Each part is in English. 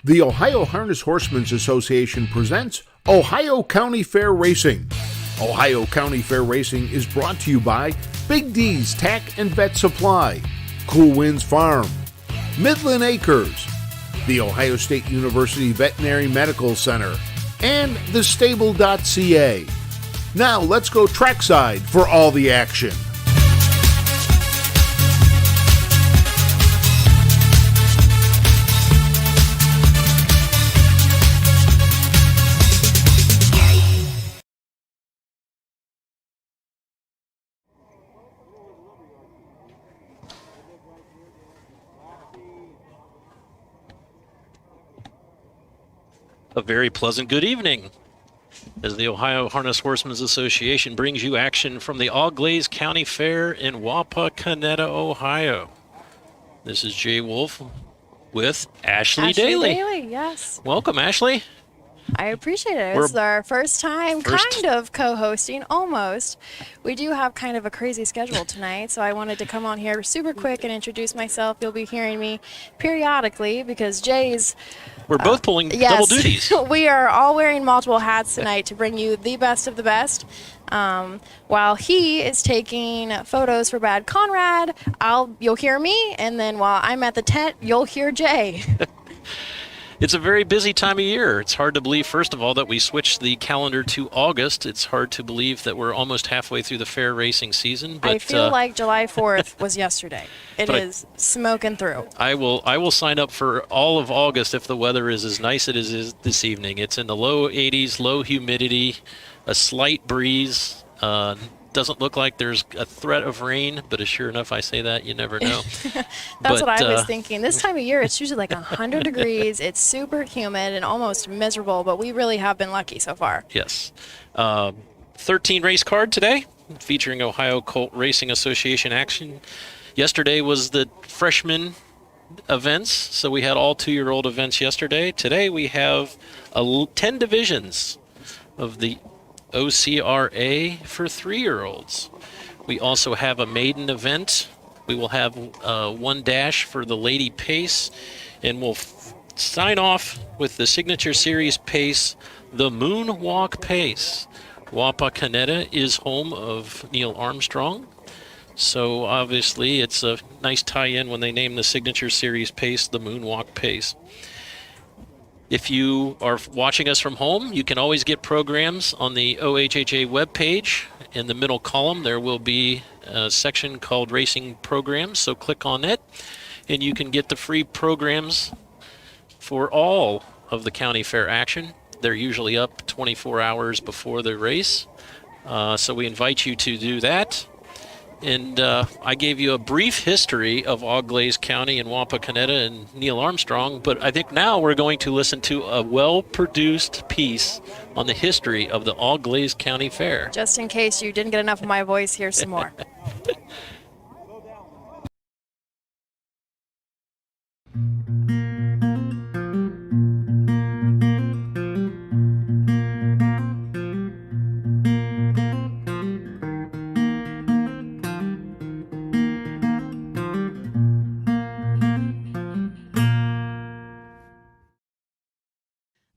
The Ohio Harness Horsemen's Association presents Ohio County Fair Racing. Ohio County Fair Racing is brought to you by Big D's Tack and Vet Supply, Cool Winds Farm, Midland Acres, the Ohio State University Veterinary Medical Center, and thestable.ca. Now let's go trackside for all the action. A very pleasant good evening as the Ohio Harness Horsemen's Association brings you action from the Auglaize County Fair in Wapakoneta, Ohio. This is Jay Wolf with Ashley Daly. Yes. Welcome, Ashley. I appreciate it. It's our first time kind of co-hosting, almost. We do have kind of a crazy schedule tonight, so I wanted to come on here super quick and introduce myself. You'll be hearing me periodically because Jay's... We're both pulling double duties. We are all wearing multiple hats tonight to bring you the best of the best. While he is taking photos for Bad Conrad, you'll hear me, and then while I'm at the tent, you'll hear Jay. It's a very busy time of year. It's hard to believe, first of all, that we switched the calendar to August. It's hard to believe that we're almost halfway through the fair racing season. But I feel like July 4th was yesterday. It is smoking through. I will sign up for all of August if the weather is as nice as it is this evening. It's in the low 80s, low humidity, a slight breeze. Doesn't look like there's a threat of rain, but sure enough, I say that, you never know. That's what I was thinking. This time of year, it's usually like 100 degrees. It's super humid and almost miserable, but we really have been lucky so far. Yes. 13 race card today, featuring Ohio Colt Racing Association action. Yesterday was the freshman events, so we had all 2-year-old events yesterday. Today we have 10 divisions of the OCRA for 3-year-olds. We also have a maiden event. We will have one dash for the Lady Pace, and we'll sign off with the Signature Series Pace, the Moonwalk Pace. Wapakoneta is home of Neil Armstrong, so obviously it's a nice tie-in when they name the Signature Series Pace the Moonwalk Pace. If you are watching us from home, you can always get programs on the OHHA webpage. In the middle column, there will be a section called Racing Programs, so click on it, and you can get the free programs for all of the county fair action. They're usually up 24 hours before the race, so we invite you to do that. And I gave you a brief history of Auglaize County and Wapakoneta and Neil Armstrong, but I think now we're going to listen to a well-produced piece on the history of the Auglaize County Fair. Just in case you didn't get enough of my voice, here's some more.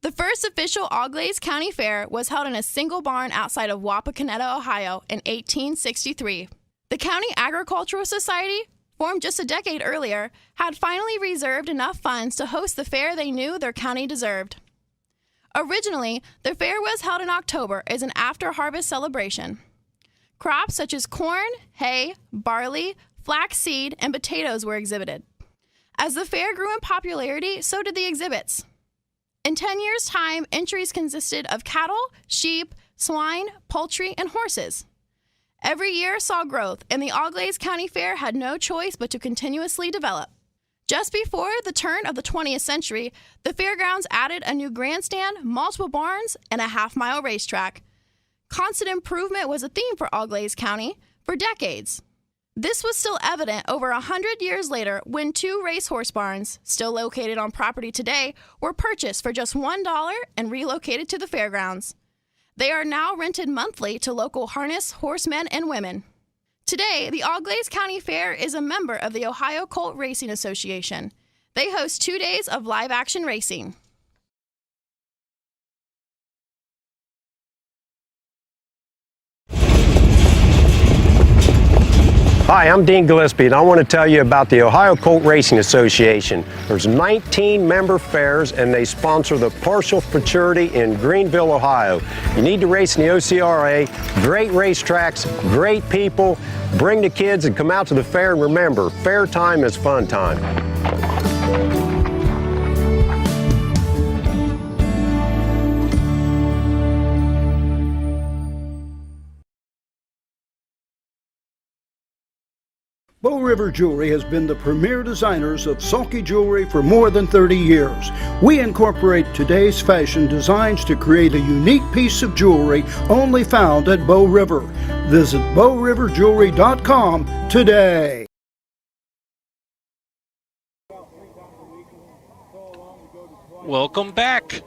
The first official Auglaize County Fair was held in a single barn outside of Wapakoneta, Ohio in 1863. The County Agricultural Society, formed just a decade earlier, had finally reserved enough funds to host the fair they knew their county deserved. Originally, the fair was held in October as an after-harvest celebration. Crops such as corn, hay, barley, flaxseed, and potatoes were exhibited. As the fair grew in popularity, so did the exhibits. In 10 years' time, entries consisted of cattle, sheep, swine, poultry, and horses. Every year saw growth, and the Auglaize County Fair had no choice but to continuously develop. Just before the turn of the 20th century, the fairgrounds added a new grandstand, multiple barns, and a half-mile racetrack. Constant improvement was a theme for Auglaize County for decades. This was still evident over 100 years later when 2 racehorse barns, still located on property today, were purchased for just $1 and relocated to the fairgrounds. They are now rented monthly to local harness horsemen and women. Today, the Auglaize County Fair is a member of the Ohio Colt Racing Association. They host 2 days of live-action racing. Hi, I'm Dean Gillespie, and I want to tell you about the Ohio Colt Racing Association. There's 19 member fairs, and they sponsor the Partial Futurity in Greenville, Ohio. You need to race in the OCRA. Great racetracks, great people. Bring the kids and come out to the fair, and remember, fair time is fun time. Bow River Jewelry has been the premier designers of sulky jewelry for more than 30 years. We incorporate today's fashion designs to create a unique piece of jewelry only found at Bow River. Visit bowriverjewelry.com today. Welcome back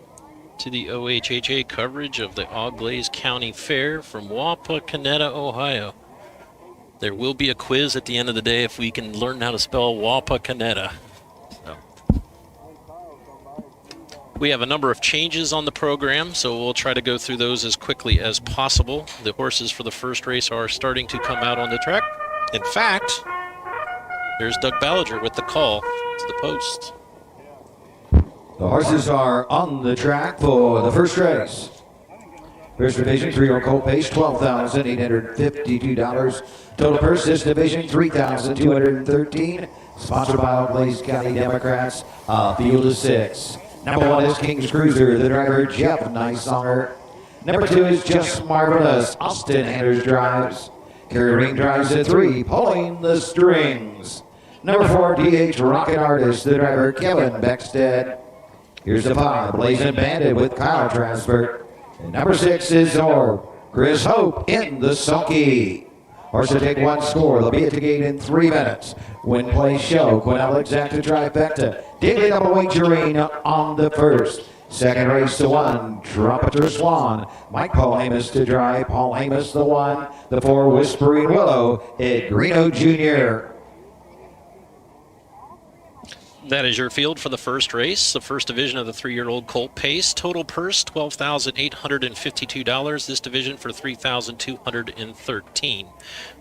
to the OHHA coverage of the Auglaize County Fair from Wapakoneta, Ohio. There will be a quiz at the end of the day if we can learn how to spell Wapakoneta. So. We have a number of changes on the program, so we'll try to go through those as quickly as possible. The horses for the first race are starting to come out on the track. In fact, there's Doug Ballinger with the call to the post. The horses are on the track for the first race. First division, 3-year-old Colt pace, $12,852. Total purse, this division, $3,213. Sponsored by Auglaize County Democrats. Field of 6. Number 1 is King's Cruiser, the driver Jeff Nicesonger. Number 2 is Just Marvelous, Austin Anders drives. Kerry Ring drives at 3, pulling the strings. Number 4, DH Rocket Artist, the driver Kevin Beckstead. Here's the 5, Blazing Bandit with Kyle Transfert. And number 6 is Orb, Chris Hope in the sulky. Horse to take one score. They'll be at the gate in 3 minutes. Win, play, show. Quinella exacta trifecta. Daly double wagering on the first. Second race to 1. Trumpeter Swan. Mike Paul Amos to drive. Paul Amos the 1. The 4 Whispering Willow. Ed Greeno Jr. That is your field for the first race, the first division of the 3-year-old Colt pace. Total purse, $12,852. This division for $3,213.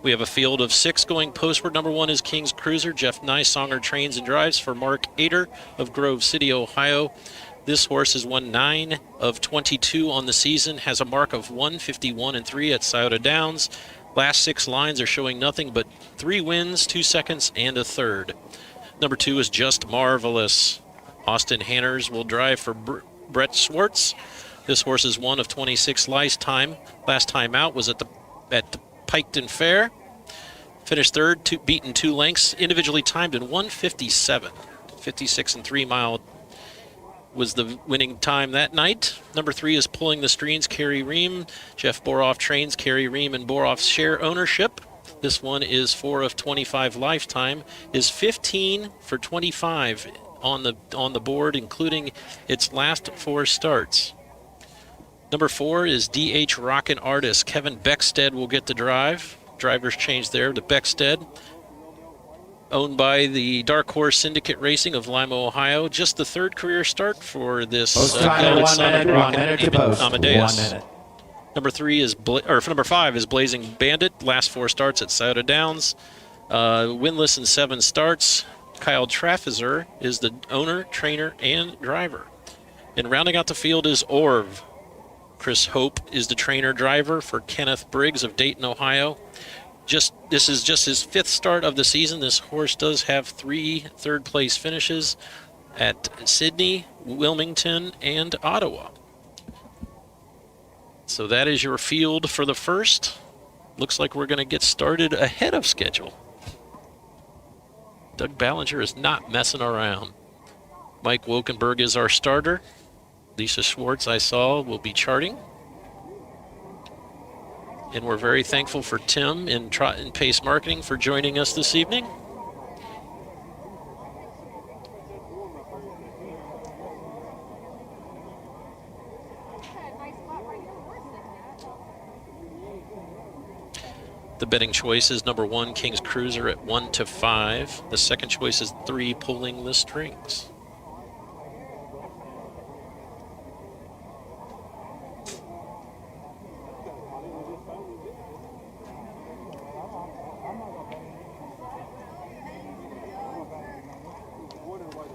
We have a field of 6 going postward. Number 1 is King's Cruiser. Jeff Nicesonger trains and drives for Mark Ader of Grove City, Ohio. This horse has won 9 of 22 on the season, has a mark of 151-3 at Scioto Downs. Last 6 lines are showing nothing but 3 wins, 2 seconds, and a third. Number 2 is Just Marvelous. Austin Hanners will drive for Brett Swartz. This horse is 1 of 26 last time out was at the Piketon Fair. Finished third, beaten 2 lengths, individually timed in 1:57. 56-3 mile was the winning time that night. Number 3 is Pulling the Strings, Kerry Ream. Jeff Boroff trains. Kerry Ream and Boroff share ownership. This one is 4 of 25 lifetime, is 15 for 25 on the board, including its last 4 starts. Number 4 is DH Rockin' Artist. Kevin Beckstead will get the drive. Driver's change there to Beckstead. Owned by the Dark Horse Syndicate Racing of Lima, Ohio. Just the 3rd career start for this gelded son of Rockin' Amadeus. 1 minute. Number 5 is Blazing Bandit. Last 4 starts at Scioto Downs. Winless in 7 starts. Kyle Traffizer is the owner, trainer, and driver. And rounding out the field is Orv. Chris Hope is the trainer driver for Kenneth Briggs of Dayton, Ohio. This is just his 5th start of the season. This horse does have 3 third-place finishes at Sydney, Wilmington, and Ottawa. So that is your field for the first. Looks like we're going to get started ahead of schedule. Doug Ballinger is not messing around. Mike Wokenberg is our starter. Lisa Schwartz, I saw, will be charting. And we're very thankful for Tim in Trot and Pace Marketing for joining us this evening. The betting choice is number 1, King's Cruiser at 1 to 5. The second choice is 3, Pulling the Strings.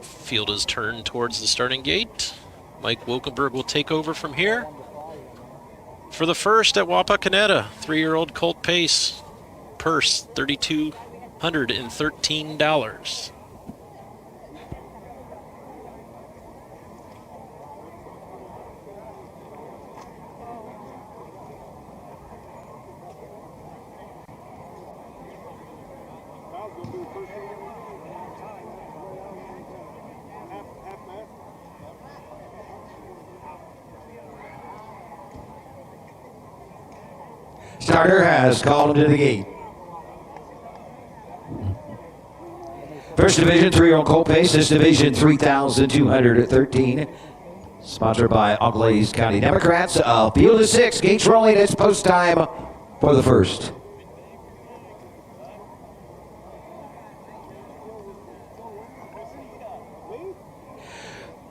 Field is turned towards the starting gate. Mike Wokenberg will take over from here. For the first at Wapakoneta, 3-year-old Colt Pace. Purse, $3,213. Starter has called him to the gate. First division, 3-year-old Colt Pace. This division, 3,213. Sponsored by Auglaize County Democrats. Field of 6. Gates rolling. It's post time for the first.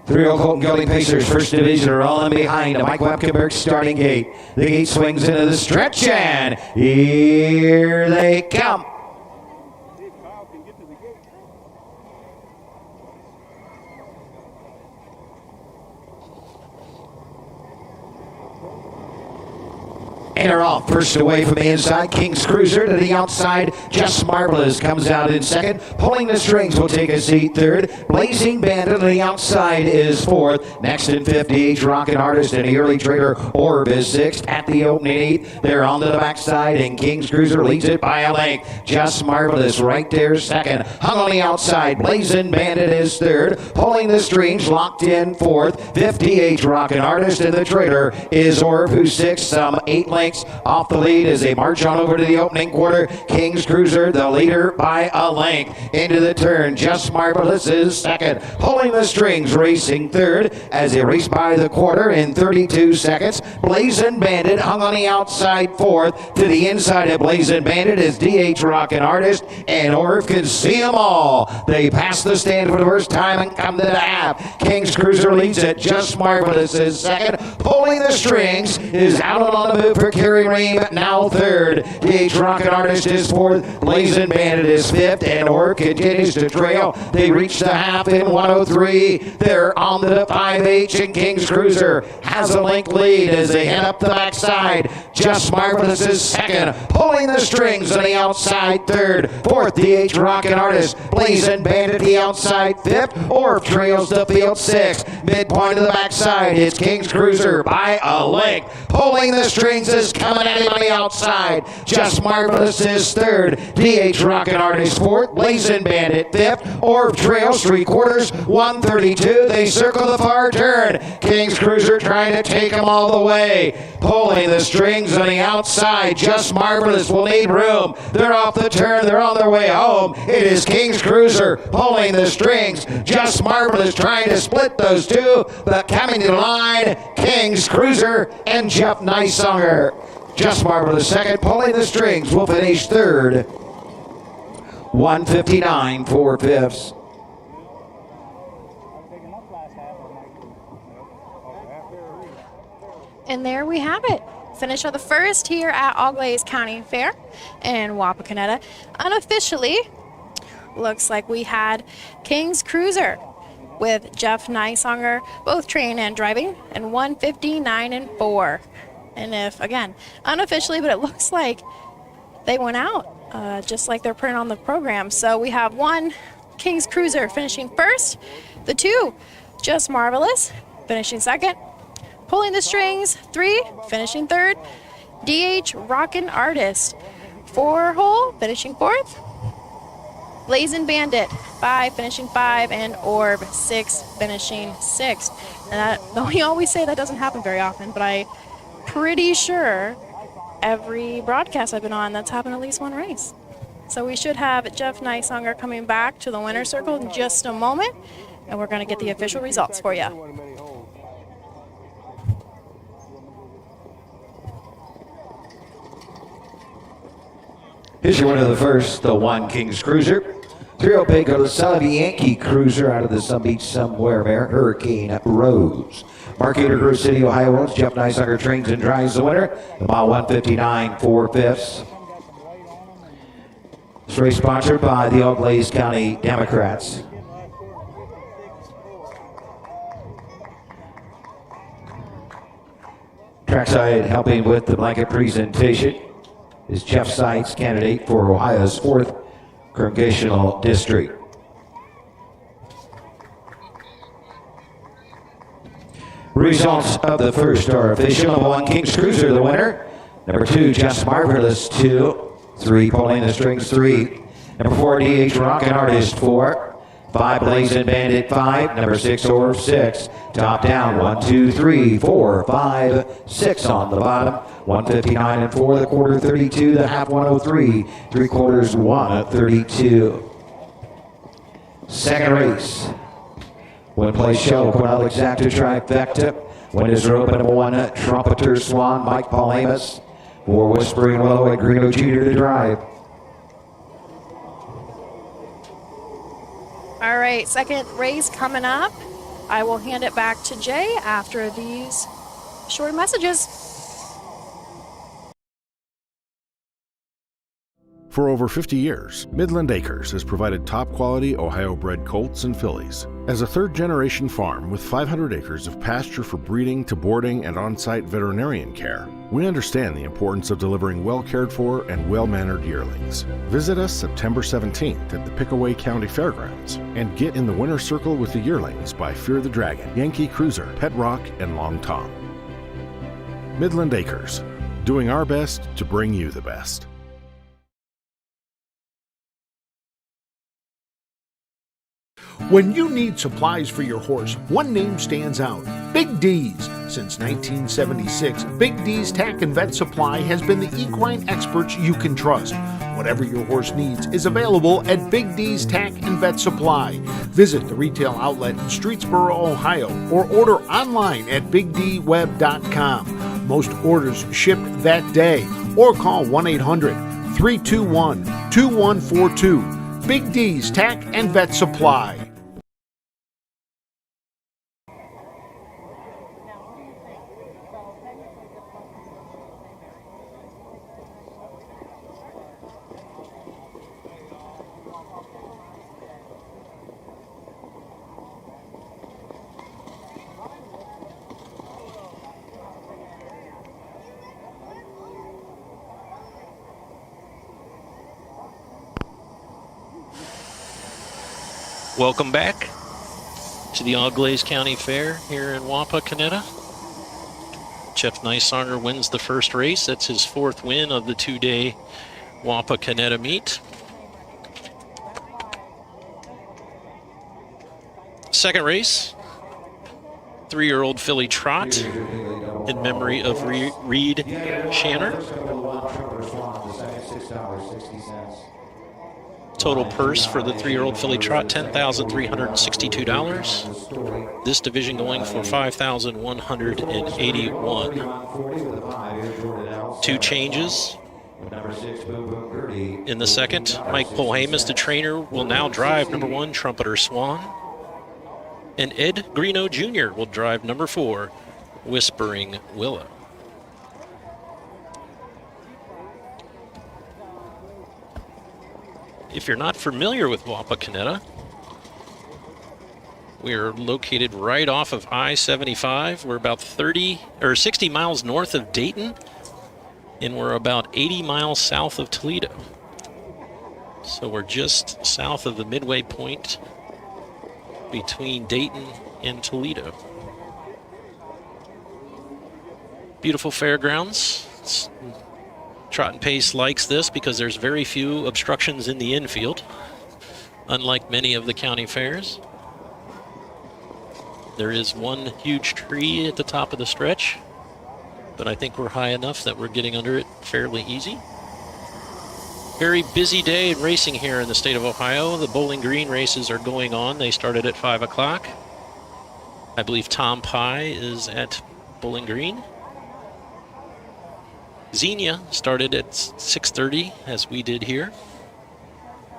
Three-year-old Colton Gelding Pacers, first division, are all in behind Mike Webkenberg's starting gate. The gate swings into the stretch, and here they come. And are off. First away from the inside, King's Cruiser to the outside. Just Marvelous comes out in second. Pulling the Strings will take a seat third. Blazing Bandit to the outside is fourth. Next in 50, Rockin' Artist and the early trader Orb is sixth. At the opening eighth, they're on to the backside, and King's Cruiser leads it by a length. Just Marvelous right there second. Hung on the outside, Blazing Bandit is third. Pulling the Strings, locked in fourth. 58, Rockin' Artist, and the trader is Orb, who's sixth. Some 8 lengths off the lead as they march on over to the opening quarter. King's Cruiser, the leader by a length. Into the turn, Just Marvelous is second. Pulling the Strings, racing third as they race by the quarter in 32 seconds. Blazing Bandit hung on the outside fourth. To the inside of Blazing Bandit is DH Rockin' Artist, and Orv can see them all. They pass the stand for the first time and come to the half. King's Cruiser leads it. Just Marvelous is second. Pulling the Strings is out on the move for Carry Ream, now third. DH Rockin' Artist is fourth. Blazing Bandit is fifth, and Orb continues to trail. They reach the half in 103. They're on the 5H, and King's Cruiser has a length lead as they head up the backside. Just Marvelous is second. Pulling the Strings on the outside third. Fourth, DH Rockin' Artist. Blazing Bandit the outside fifth. Orb trails the field sixth. Midpoint of the backside is King's Cruiser by a length. Pulling the Strings is coming at him on the outside. Just Marvelous is third. DH Rockin' Artist fourth. Blazing Bandit fifth. Orb trails 3/4, 132. They circle the far turn. King's Cruiser trying to take them all the way. Pulling the Strings on the outside. Just Marvelous will need room. They're off the turn. They're on their way home. It is King's Cruiser pulling the Strings. Just Marvelous trying to split those two, but coming to the line, King's Cruiser and Jeff Nicesonger. Just Marvelous second, pulling the Strings will finish third. 159 4/5. And there we have it. Finish of the first here at Auglaize County Fair in Wapakoneta. Unofficially, looks like we had King's Cruiser with Jeff Nicesonger, both training and driving, and 159 and 4. And if, again, unofficially, but it looks like they went out, just like they're printed on the program. So we have 1, King's Cruiser finishing first. The 2, Just Marvelous, finishing second. Pulling the Strings, 3, finishing third. DH Rockin' Artist, 4-hole, finishing fourth. Blazing Bandit, 5, finishing 5, and Orb, 6, finishing 6th. And we always say that doesn't happen very often, but I'm pretty sure every broadcast I've been on, that's happened at least one race. So we should have Jeff Nicesonger coming back to the winner's circle in just a moment, and we're going to get the official results for you. Your winner of the first, the 1 King's Cruiser. 3-0 Big of the Son Yankee Cruiser out of the Sun Beach Somewhere mare, Hurricane Rose. Marketer Grove City, Ohio owns. Jeff Neissanger trains and drives the winner. The mile 159, 4/5. This race sponsored by the Auglaize County Democrats. Trackside helping with the blanket presentation is Jeff Seitz, candidate for Ohio's 4th Congressional District. Results of the first are official. Number 1, King's Cruiser, the winner. Number 2, Just Marvelous, 2. 3, Pulling the Strings, 3. Number 4, DH Rockin' Artist, 4. 5, Blazing Bandit, 5. Number 6, Orb, 6. Top down, 1, 2, 3, 4, 5, 6 on the bottom. 159 and 4, the quarter 32, the half 103, 3/4 132. Second race. Win place show, Cornell Exacta Trifecta. Winners are open. Number 1, Trumpeter Swan, Mike Paul Amos. For Whispering Willow and Greeno Jr. to drive. All right, second race coming up. I will hand it back to Jay after these short messages. For over 50 years, Midland Acres has provided top-quality Ohio-bred colts and fillies. As a third-generation farm with 500 acres of pasture for breeding to boarding and on-site veterinarian care, we understand the importance of delivering well-cared-for and well-mannered yearlings. Visit us September 17th at the Pickaway County Fairgrounds and get in the winner's circle with the yearlings by Fear the Dragon, Yankee Cruiser, Pet Rock, and Long Tom. Midland Acres, doing our best to bring you the best. When you need supplies for your horse, one name stands out: Big D's. Since 1976, Big D's Tack and Vet Supply has been the equine experts you can trust. Whatever your horse needs is available at Big D's Tack and Vet Supply. Visit the retail outlet in Streetsboro, Ohio, or order online at bigdweb.com. Most orders shipped that day, or call 1-800-321-2142. Big D's Tack and Vet Supply. Welcome back to the Auglaize County Fair here in Wapakoneta. Jeff Neissanger wins the first race. That's his 4th win of the 2-day Wapakoneta meet. Second race, 3-year-old filly trot in memory of Reed Shanner. Total purse for the 3-year-old filly trot, $10,362. This division going for $5,181. 2 changes in the second. Mike Polhamus, the trainer, will now drive number 1, Trumpeter Swan. And Ed Greeno Jr. will drive number 4, Whispering Willow. If you're not familiar with Wapakoneta, we're located right off of I-75. We're about 60 miles north of Dayton, and we're about 80 miles south of Toledo. So we're just south of the midway point between Dayton and Toledo. Beautiful fairgrounds. Trot and Pace likes this because there's very few obstructions in the infield, unlike many of the county fairs. There is one huge tree at the top of the stretch, but I think we're high enough that we're getting under it fairly easy. Very busy day in racing here in the state of Ohio. The Bowling Green races are going on. They started at 5 o'clock. I believe Tom Pye is at Bowling Green. Xenia started at 6:30, as we did here.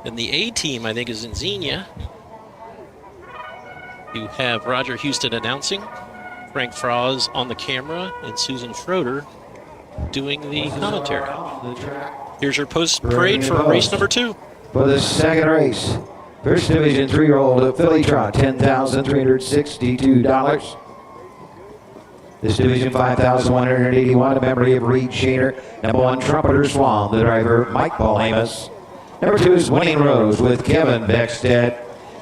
And the A team, I think, is in Xenia. You have Roger Houston announcing, Frank Froz on the camera, and Susan Schroeder doing the commentary. Here's your post-parade for race number 2. For the second race, First Division 3-year-old Filly Trot, $10,362. This division, $5,181, a memory of Reed Shaner. Number 1, Trumpeter Swan, the driver, Mike Paul Amos. Number 2 is Winning Rose with Kevin Beckstead.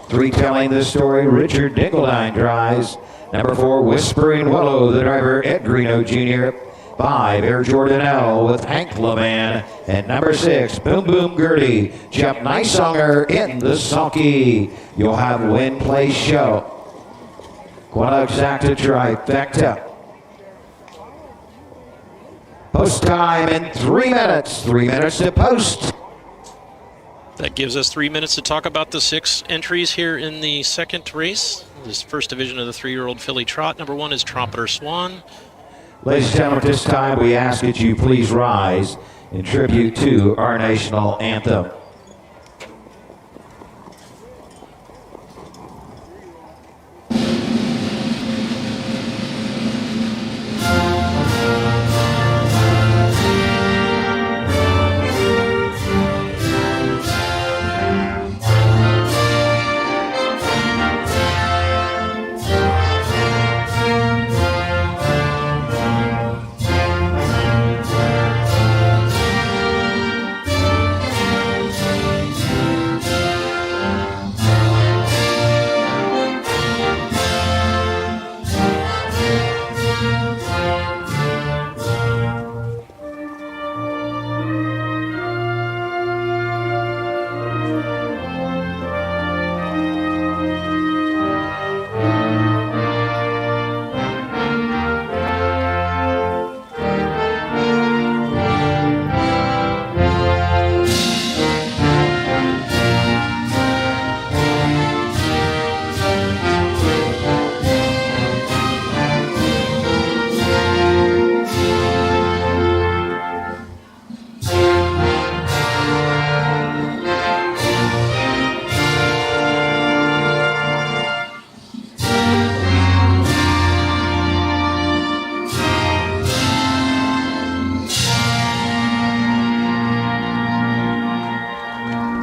3, Telling the Story, Richard Dingeldine drives. Number 4, Whispering Willow, the driver, Ed Greeno Jr. 5, Air Jordan L with Hank LeMan. And number 6, Boom Boom Gertie, Jeff Nicesonger in the sulky. You'll have Win Play Show. Quad exacta trifecta. Post time in 3 minutes. 3 minutes to post. That gives us 3 minutes to talk about the 6 entries here in the second race. This first division of the 3-year-old filly trot. Number 1 is Trumpeter Swan. Ladies and gentlemen, at this time we ask that you please rise in tribute to our national anthem.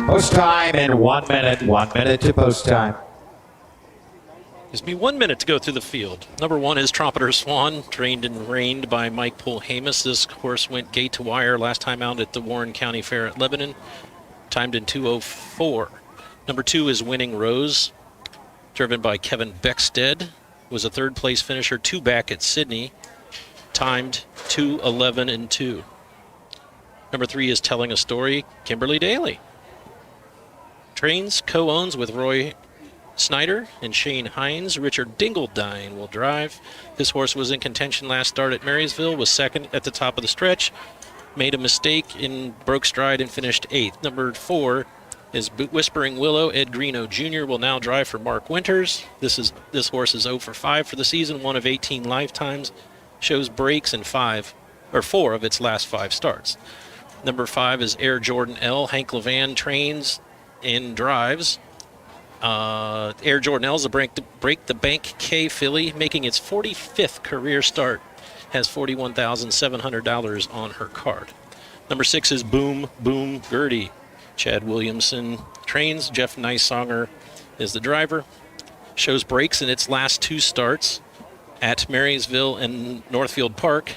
Post time in 1 minute. 1 minute to post time. Gives me 1 minute to go through the field. Number 1 is Trumpeter Swan, trained and reined by Mike Polhamus. This horse went gate to wire last time out at the Warren County Fair at Lebanon, timed in 2:04. Number 2 is Winning Rose, driven by Kevin Beckstead. Was a third place finisher, 2 back at Sydney, timed 2:11 and 2. Number 3 is Telling a Story, Kimberly Daly. Trains, co-owns with Roy Snyder and Shane Hines. Richard Dingeldine will drive. This horse was in contention last start at Marysville, was second at the top of the stretch, made a mistake and broke stride and finished 8th. Number 4 is Whispering Willow. Ed Greeno Jr. will now drive for Mark Winters. This horse is 0 for 5 for the season, 1 of 18 lifetimes, shows breaks in 4 of its last 5 starts. Number 5 is Air Jordan L. Hank Levan trains and drives. Air Jordan L is a break the bank K filly, making its 45th career start. Has $41,700 on her card. Number 6 is Boom Boom Gertie. Chad Williamson trains. Jeff Nicesonger is the driver. Shows breaks in its last 2 starts at Marysville and Northfield Park.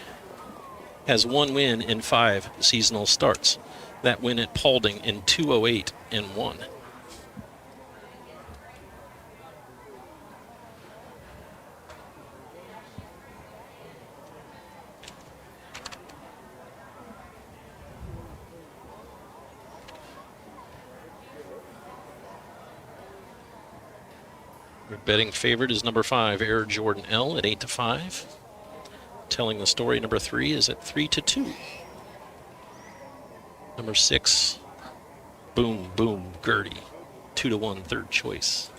Has 1 win in 5 seasonal starts. That win at Paulding in 2:08 and 1. Your betting favorite is number 5, Air Jordan L at 8-5. Telling the Story, number 3, is at 3-2. Number 6, Boom Boom Gertie, 2-1 third choice.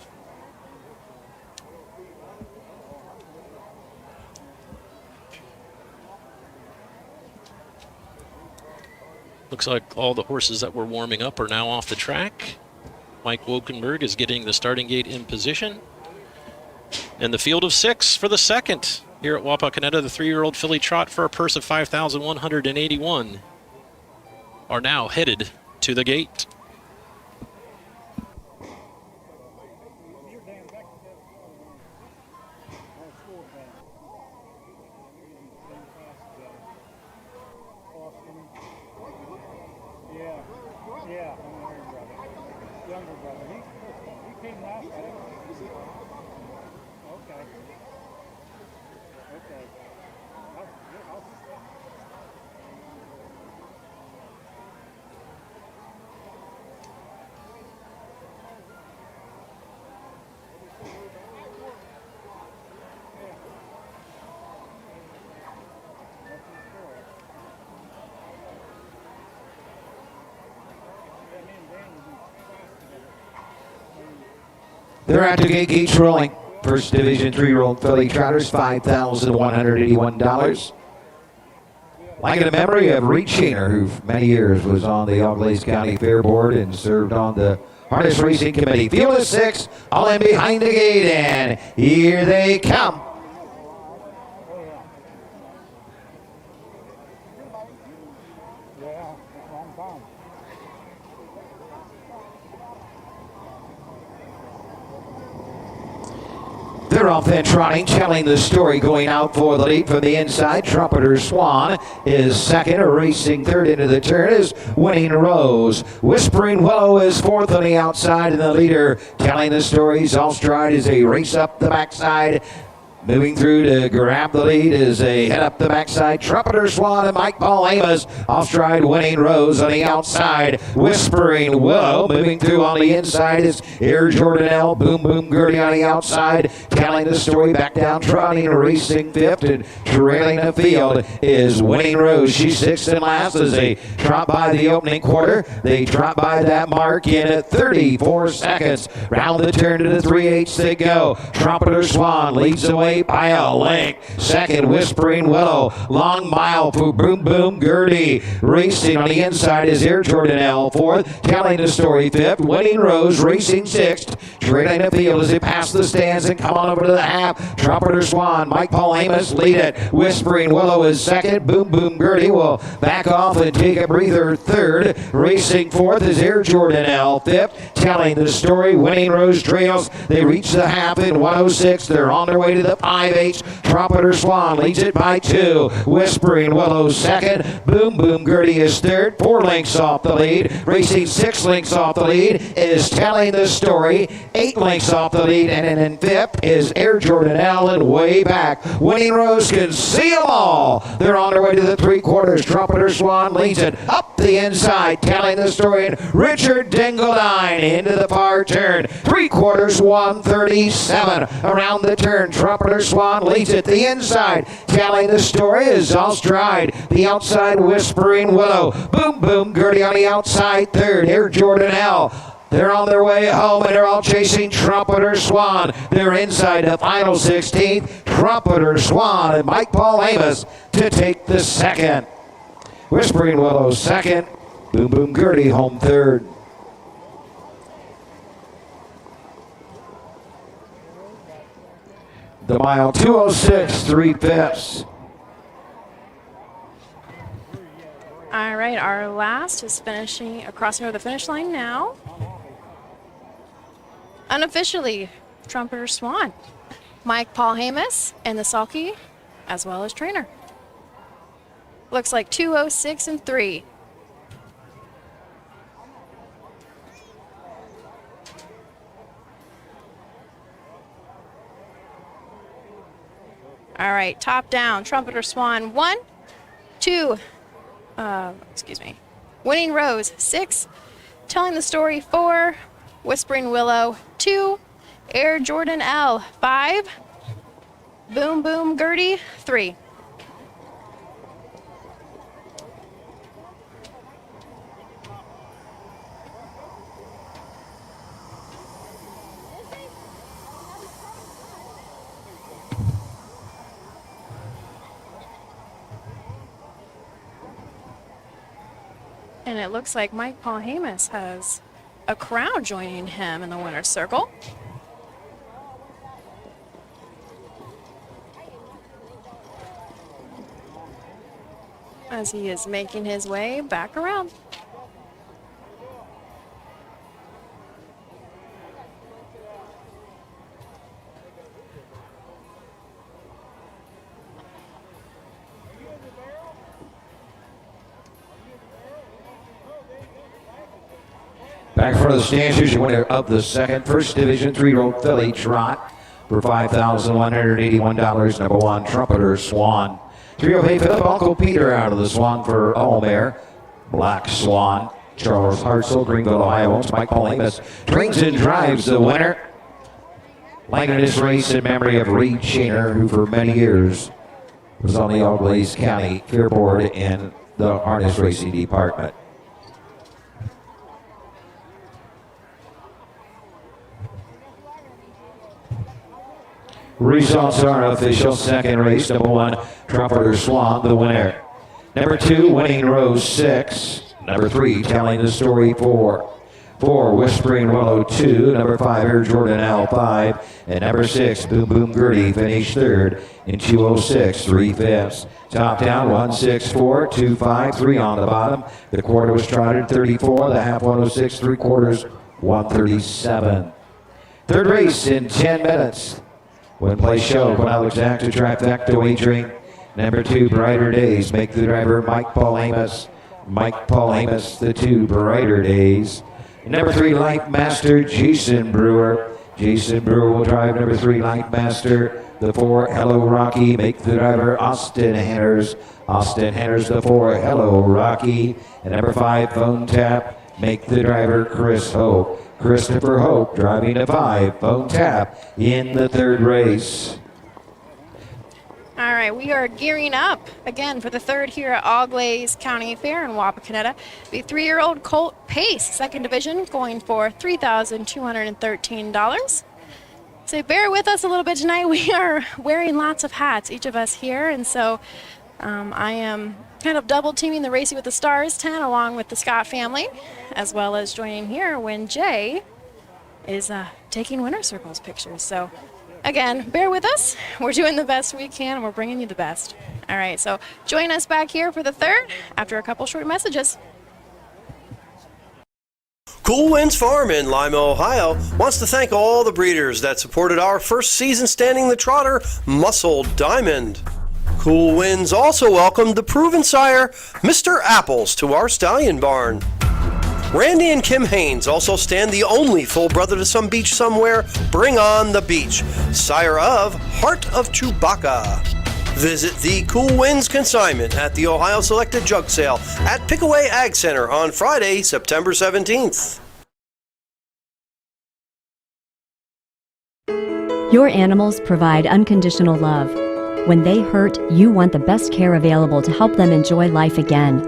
Looks like all the horses that were warming up are now off the track. Mike Wokenberg is getting the starting gate in position. And the field of 6 for the second here at Wapakoneta, the 3-year-old filly trot for a purse of $5,181 are now headed to the gate. They're at the gate, gates rolling. First Division 3-year-old filly trotters, $5,181. Like in a memory of Reed Shaner, who for many years was on the Auglaize County Fair Board and served on the Harness Racing Committee. Field of 6, all in behind the gate, and here they come. They're off then trotting, telling the story, going out for the lead from the inside. Trumpeter Swan is second, racing third into the turn is Winning Rose. Whispering Willow is fourth on the outside, and the leader telling the stories. All stride as they race up the backside. Moving through to grab the lead as they head up the backside. Trumpeter Swan and Mike Paul Amos. Off stride, Winning Rose on the outside. Whispering Willow. Moving through on the inside is Air Jordan L. Boom Boom Gertie on the outside. Telling the story, back down trotting, racing fifth, and trailing the field is Winning Rose. She's sixth and last as they trot by the opening quarter. They trot by that mark in at 34 seconds. Round the turn to the 3/8 they go. Trumpeter Swan leads away by a length. Second, Whispering Willow. Long mile for Boom Boom Gertie. Racing on the inside is Air Jordan L. Fourth, telling the story fifth. Winning Rose racing sixth. Trailing the field as they pass the stands and come on over to the half. Trumpeter Swan, Mike Paul Amos lead it. Whispering Willow is second. Boom Boom Gertie will back off and take a breather third. Racing fourth is Air Jordan L. Fifth, telling the story. Winning Rose trails. They reach the half in 106. They're on their way to the 5/8. Trumpeter Swan leads it by 2. Whispering Willow second. Boom Boom Gertie is third. 4 lengths off the lead. Racing 6 lengths off the lead is Telling the Story. 8 lengths off the lead. And in fifth is Air Jordan L. And way back, Winning Rose can see them all. They're on their way to the 3/4. Trumpeter Swan leads it up the inside. Telling the Story. And Richard Dingledine into the far turn. 3/4, 137. Around the turn, Trumpeter Swan leads it the inside. Telling the Story is All Stride. The outside, Whispering Willow. Boom Boom Gertie on the outside third. Air Jordan L. They're on their way home, and they're all chasing Trumpeter Swan. They're inside the final 16th. Trumpeter Swan and Mike Paul Amos to take the second. Whispering Willow second. Boom Boom Gertie home third. The mile 206, 3/5. All right, our last is finishing, crossing over the finish line now. Unofficially, Trumpeter Swan, Mike Paul Amos, and the sulky, as well as trainer. Looks like 206 and 3. All right, top down, Trumpeter Swan, 1, 2, Winning Rose, 6, Telling the Story, 4, Whispering Willow, 2, Air Jordan L, 5, Boom Boom Gertie, 3. And it looks like Mike Paul Hamus has a crowd joining him in the winner's circle. As he is making his way back around. Back in front of the stands, here's your winner of the second First Division 3-year-old filly trot for $5,181. Number 1, Trumpeter Swan. 3-year-old hay Philip Uncle Peter out of the Swan for Allmare. Black Swan. Charles Hartzell, Greenville, Ohio, owns Mike Paul Amos. Trains and drives the winner. Lining this race in memory of Reed Shaner, who for many years was on the Auglaize County Fair Board in the harness racing department. Results are official. Second race, number 1, Trumpeter Swan, the winner. Number 2, Winning Rose 6. Number 3, Telling the Story 4. 4, Whispering Willow 2. Number 5, Air Jordan L 5. And number 6, Boom Boom Gertie finished third in 2:06 3/5. Top down 164 25 3 on the bottom. The quarter was trotted 34. The half 106 3/4 137. Third race in 10 minutes. When play show, when I exact to trifecta wagering. Number 2, Brighter Days. Make the driver Mike Paul Amos. Mike Paul Amos, the 2, Brighter Days. Number 3, Light Master, Jason Brewer. Jason Brewer will drive number 3, Light Master. The 4, Hello Rocky. Make the driver Austin Henners. Austin Henners, the 4, Hello Rocky. And number 5, Phone Tap. Make the driver Chris Hope. Christopher Hope driving a 5, Phone Tap in the third race. All right, we are gearing up again for the third here at Auglaize County Fair in Wapakoneta. The 3-year-old Colt Pace, second division, going for $3,213. So bear with us a little bit tonight. We are wearing lots of hats, each of us here, and so I am kind of double teaming the Racing with the Stars tent along with the Scott family, as well as joining here when Jay is taking winner circles pictures. So again, bear with us. We're doing the best we can, and we're bringing you the best. All right, so join us back here for the third after a couple short messages. Cool Winds Farm in Lima, Ohio wants to thank all the breeders that supported our first season standing the trotter, Muscle Diamond. Cool Winds also welcomed the proven sire, Mr. Apples, to our stallion barn. Randy and Kim Haynes also stand the only full brother to some beach somewhere, Bring on the Beach, sire of Heart of Chewbacca. Visit the Cool Winds consignment at the Ohio Selected Jug Sale at Pickaway Ag Center on Friday, September 17th. Your animals provide unconditional love. When they hurt, you want the best care available to help them enjoy life again.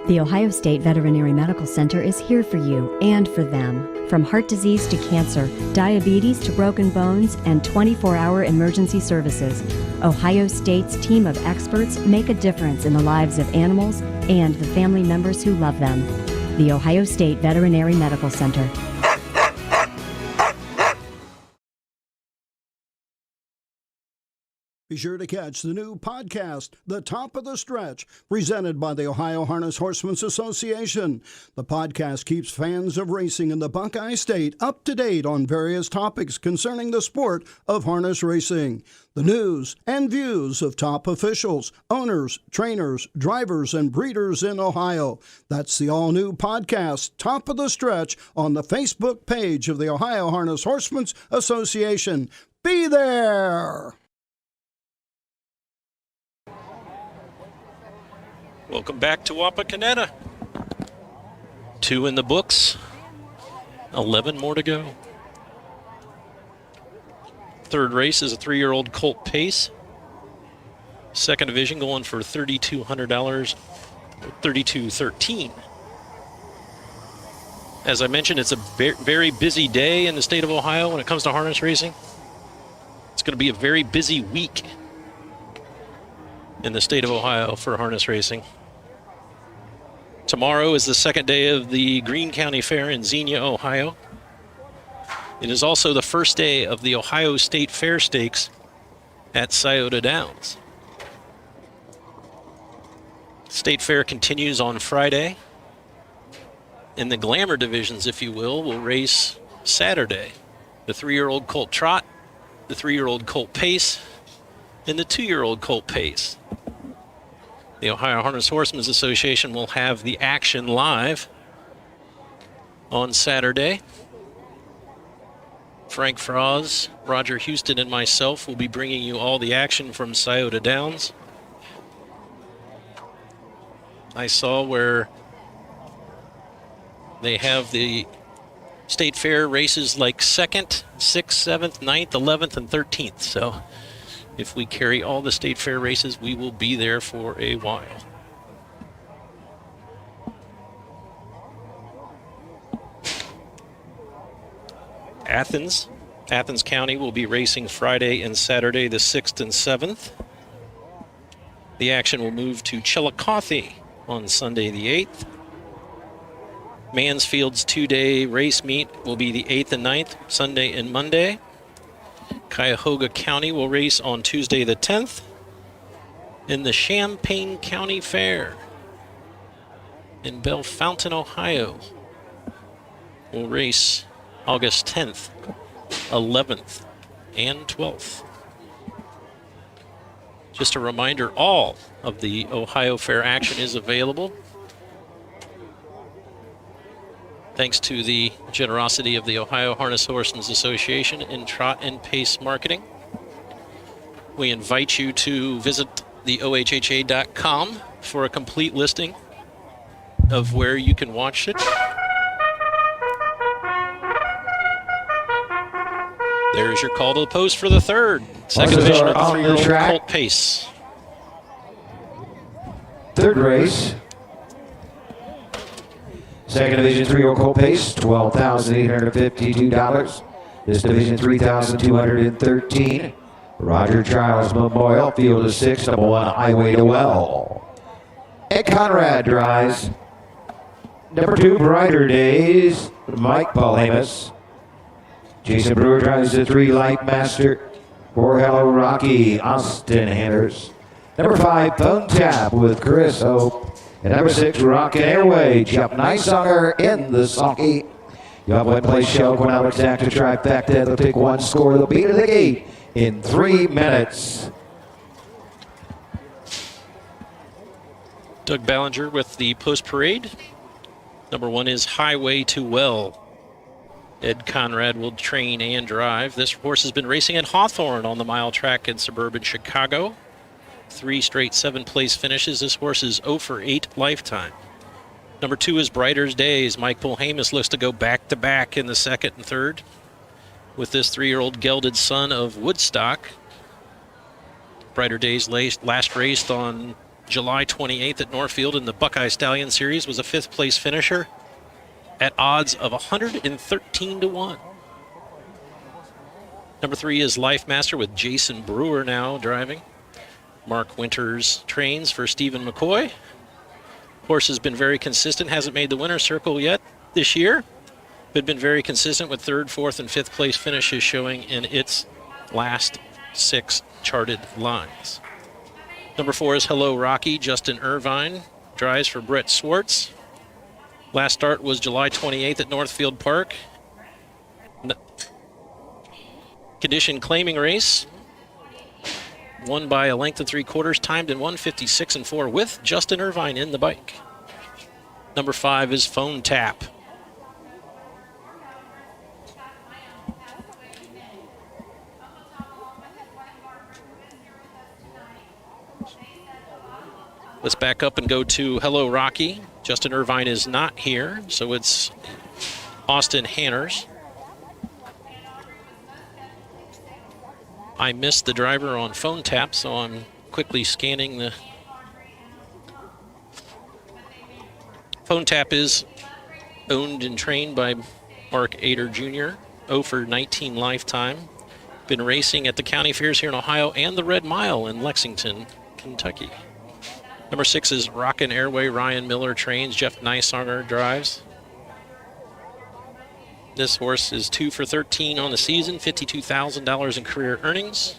The Ohio State Veterinary Medical Center is here for you and for them. From heart disease to cancer, diabetes to broken bones, and 24-hour emergency services, Ohio State's team of experts make a difference in the lives of animals and the family members who love them. The Ohio State Veterinary Medical Center. Be sure to catch the new podcast, The Top of the Stretch, presented by the Ohio Harness Horsemen's Association. The podcast keeps fans of racing in the Buckeye State up to date on various topics concerning the sport of harness racing. The news and views of top officials, owners, trainers, drivers, and breeders in Ohio. That's the all-new podcast, Top of the Stretch, on the Facebook page of the Ohio Harness Horsemen's Association. Be there! Welcome back to Wapakoneta. 2 in the books, 11 more to go. Third race is a 3-year-old Colt Pace. Second division going for $3,200, $3,213. As I mentioned, it's a very busy day in the state of Ohio when it comes to harness racing. It's going to be a very busy week in the state of Ohio for harness racing. Tomorrow is the second day of the Greene County Fair in Xenia, Ohio. It is also the first day of the Ohio State Fair Stakes at Scioto Downs. State Fair continues on Friday. In the glamour divisions, if you will race Saturday. The 3-year-old Colt Trot, the 3-year-old Colt Pace, and the 2-year-old Colt Pace. The Ohio Harness Horsemen's Association will have the action live on Saturday. Frank Froz, Roger Houston, and myself will be bringing you all the action from Scioto Downs. I saw where they have the State Fair races like 2nd, 6th, 7th, 9th, 11th, and 13th. So if we carry all the State Fair races, we will be there for a while. Athens County will be racing Friday and Saturday, the 6th and 7th. The action will move to Chillicothe on Sunday, the 8th. Mansfield's 2-day race meet will be the 8th and 9th, Sunday and Monday. Cuyahoga County will race on Tuesday, the 10th. And the Champaign County Fair in Bellefontaine, Ohio will race August 10th, 11th, and 12th. Just a reminder, all of the Ohio Fair action is available thanks to the generosity of the Ohio Harness Horsemen's Association in Trot and Pace Marketing. We invite you to visit the OHHA.com for a complete listing of where you can watch it. There's your call to the post for the third. Second division of the 3-year-old Colt Pace. Third race. Second division 3-year-old Colt Pace, $12,852. This division, $3,213. Roger Childs Memorial, field of 6, number 1, Highway to Well. Ed Conrad drives. Number 2, Brighter Days, Mike Paulhamus. Jason Brewer drives the 3, Light Master. For Hello Rocky, Austin Hanners. Number 5, Phone Tap with Chris Hope. And number 6, Rockin' Airway, Jeff Nice Songer in the Sonky. You'll have one place show, going out exact to trifecta. They'll take one score, they'll beat of the gate in 3 minutes. Doug Ballinger with the post parade. Number 1 is Highway to Well. Ed Conrad will train and drive. This horse has been racing at Hawthorne on the mile track in suburban Chicago. 3 straight 7-place finishes. This horse is 0 for 8 lifetime. Number 2 is Brighter Days. Mike Polhamus looks to go back-to-back in the 2nd and 3rd with this 3-year-old gelded son of Woodstock. Brighter Days last raced on July 28th at Northfield in the Buckeye Stallion Series, was a 5th place finisher at odds of 113 to 1. Number 3 is Life Master with Jason Brewer now driving. Mark Winters trains for Stephen McCoy. Horse has been very consistent, hasn't made the winner's circle yet this year, but been very consistent with 3rd, 4th, and 5th place finishes showing in its last 6 charted lines. Number 4 is Hello Rocky. Justin Irvine drives for Brett Swartz. Last start was July 28th at Northfield Park. Condition claiming race. Won by a length of 3/4, timed in 1:56 and 4 with Justin Irvine in the bike. Number 5 is Phone Tap. Let's back up and go to Hello Rocky. Justin Irvine is not here, so it's Austin Hanners. I missed the driver on Phone Tap, so I'm quickly scanning the... Phone Tap is owned and trained by Mark Ader Jr., 0 for 19 lifetime. Been racing at the county fairs here in Ohio and the Red Mile in Lexington, Kentucky. Number 6 is Rockin' Airway. Ryan Miller trains. Jeff Nysonger drives. This horse is 2 for 13 on the season, $52,000 in career earnings.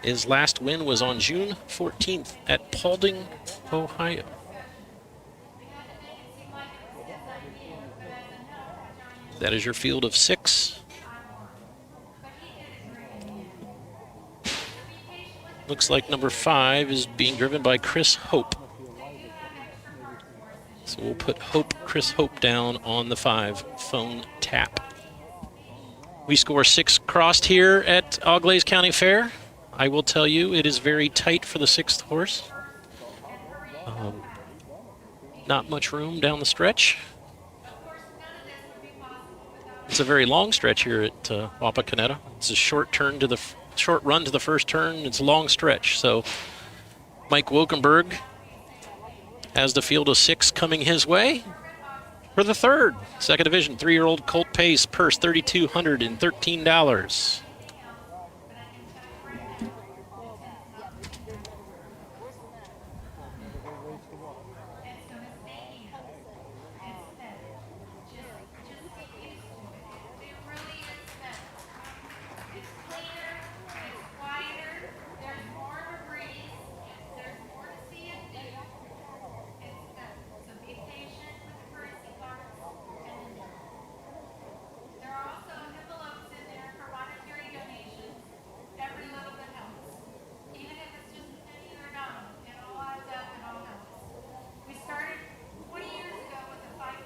His last win was on June 14th at Paulding, Ohio. That is your field of 6. Looks like number 5 is being driven by Chris Hope. So we'll put Chris Hope down on the 5, Phone Tap. We score 6 crossed here at Auglaize County Fair. I will tell you, it is very tight for the 6th horse. Not much room down the stretch. It's a very long stretch here at Wapakoneta. It's a short run to the first turn. It's a long stretch. So Mike Wokenberg has the field of 6 coming his way for the 3rd. Second division, 3-year-old Colt Pace, purse $3,213.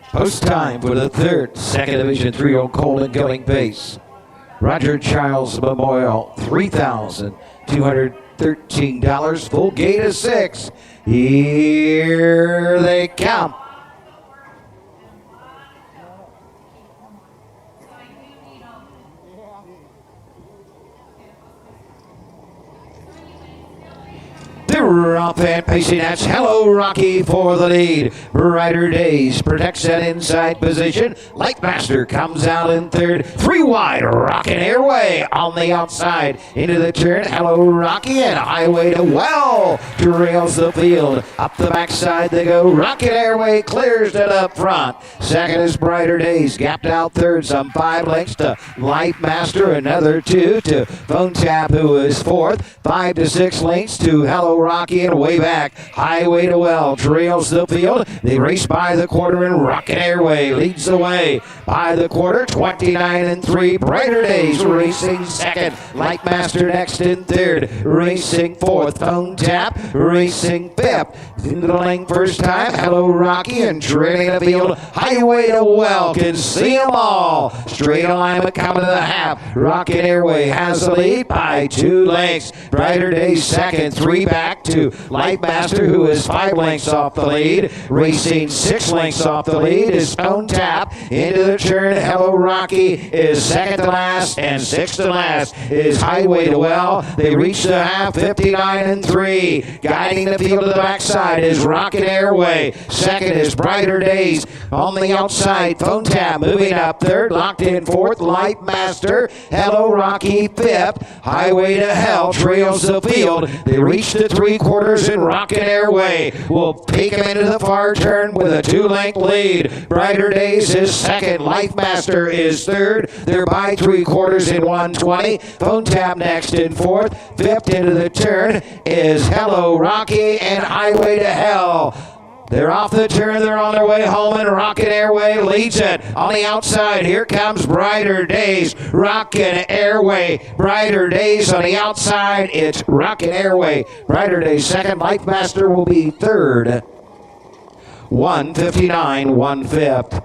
Post time for the 3rd second division 3-year-old Colt and going pace. Roger Childs Memorial, $3,213. Full gate of 6. Here they come. They're off and pacing. That's Hello Rocky for the lead. Brighter Days protects that inside position. Lightmaster comes out in 3rd. 3 wide. Rockin' Airway on the outside. Into the turn. Hello Rocky and Highway to Well trails the field. Up the backside they go. Rockin' Airway clears it up front. Second is Brighter Days. Gapped out 3rd. Some 5 lengths to Lightmaster. Another 2 to Phone Tap, who is 4th. 5 to 6 lengths to Hello Rocky and way back. Highway to Well trails the field. They race by the quarter and Rockin' Airway leads the way by the quarter. 29-3. Brighter Days racing 2nd. Lightmaster next in 3rd. Racing 4th. Phone Tap racing 5th. Into the lane first time. Hello Rocky and trailing the field. Highway to Well can see them all. Straight alignment coming to the half. Rockin' Airway has the lead by 2 lengths. Brighter Days 2nd. 3 back to Lightmaster, who is 5 lengths off the lead. Racing 6 lengths off the lead is Phone Tap. Into the turn, Hello Rocky is 2nd to last, and 6th to last is Highway to Well. They reach the half, 59-3. Guiding the field to the backside is Rockin' Airway. 2nd is Brighter Days. On the outside, Phone Tap moving up 3rd. Locked in 4th, Lightmaster. Hello Rocky 5th. Highway to Hell trails the field. They reach the 3/4 and Rockin' Airway will peek him into the far turn with a 2-length lead. Brighter Days is 2nd. Lightmaster is 3rd. They're by 3/4 in 120. Phone Tap next in 4th. 5th into the turn is Hello Rocky and Highway to Hell. They're off the turn. They're on their way home, and Rockin' Airway leads it. On the outside, here comes Brighter Days. Rockin' Airway. Brighter Days on the outside. It's Rockin' Airway. Brighter Days 2nd. Lightmaster will be 3rd. 1:59, 1/5.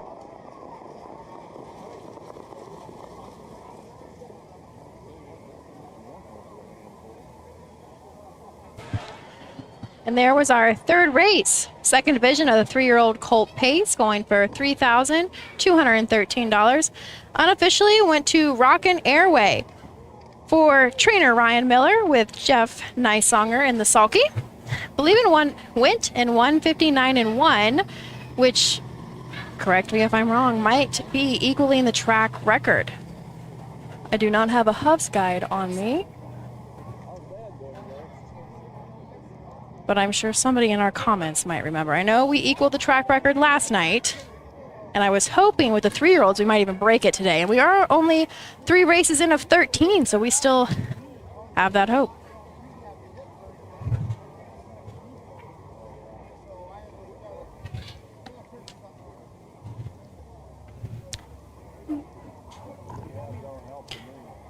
And there was our 3rd race. Second division of the 3-year-old Colt Pace, going for $3,213. Unofficially went to Rockin' Airway for trainer Ryan Miller with Jeff Nysonger in the sulky. Believe in one went in 1:59-1, which, correct me if I'm wrong, might be equaling the track record. I do not have a Hubs guide on me, but but I'm sure somebody in our comments might remember. I know we equaled the track record last night, and I was hoping with the 3-year-olds we might even break it today. And we are only 3 races in of 13, so we still have that hope.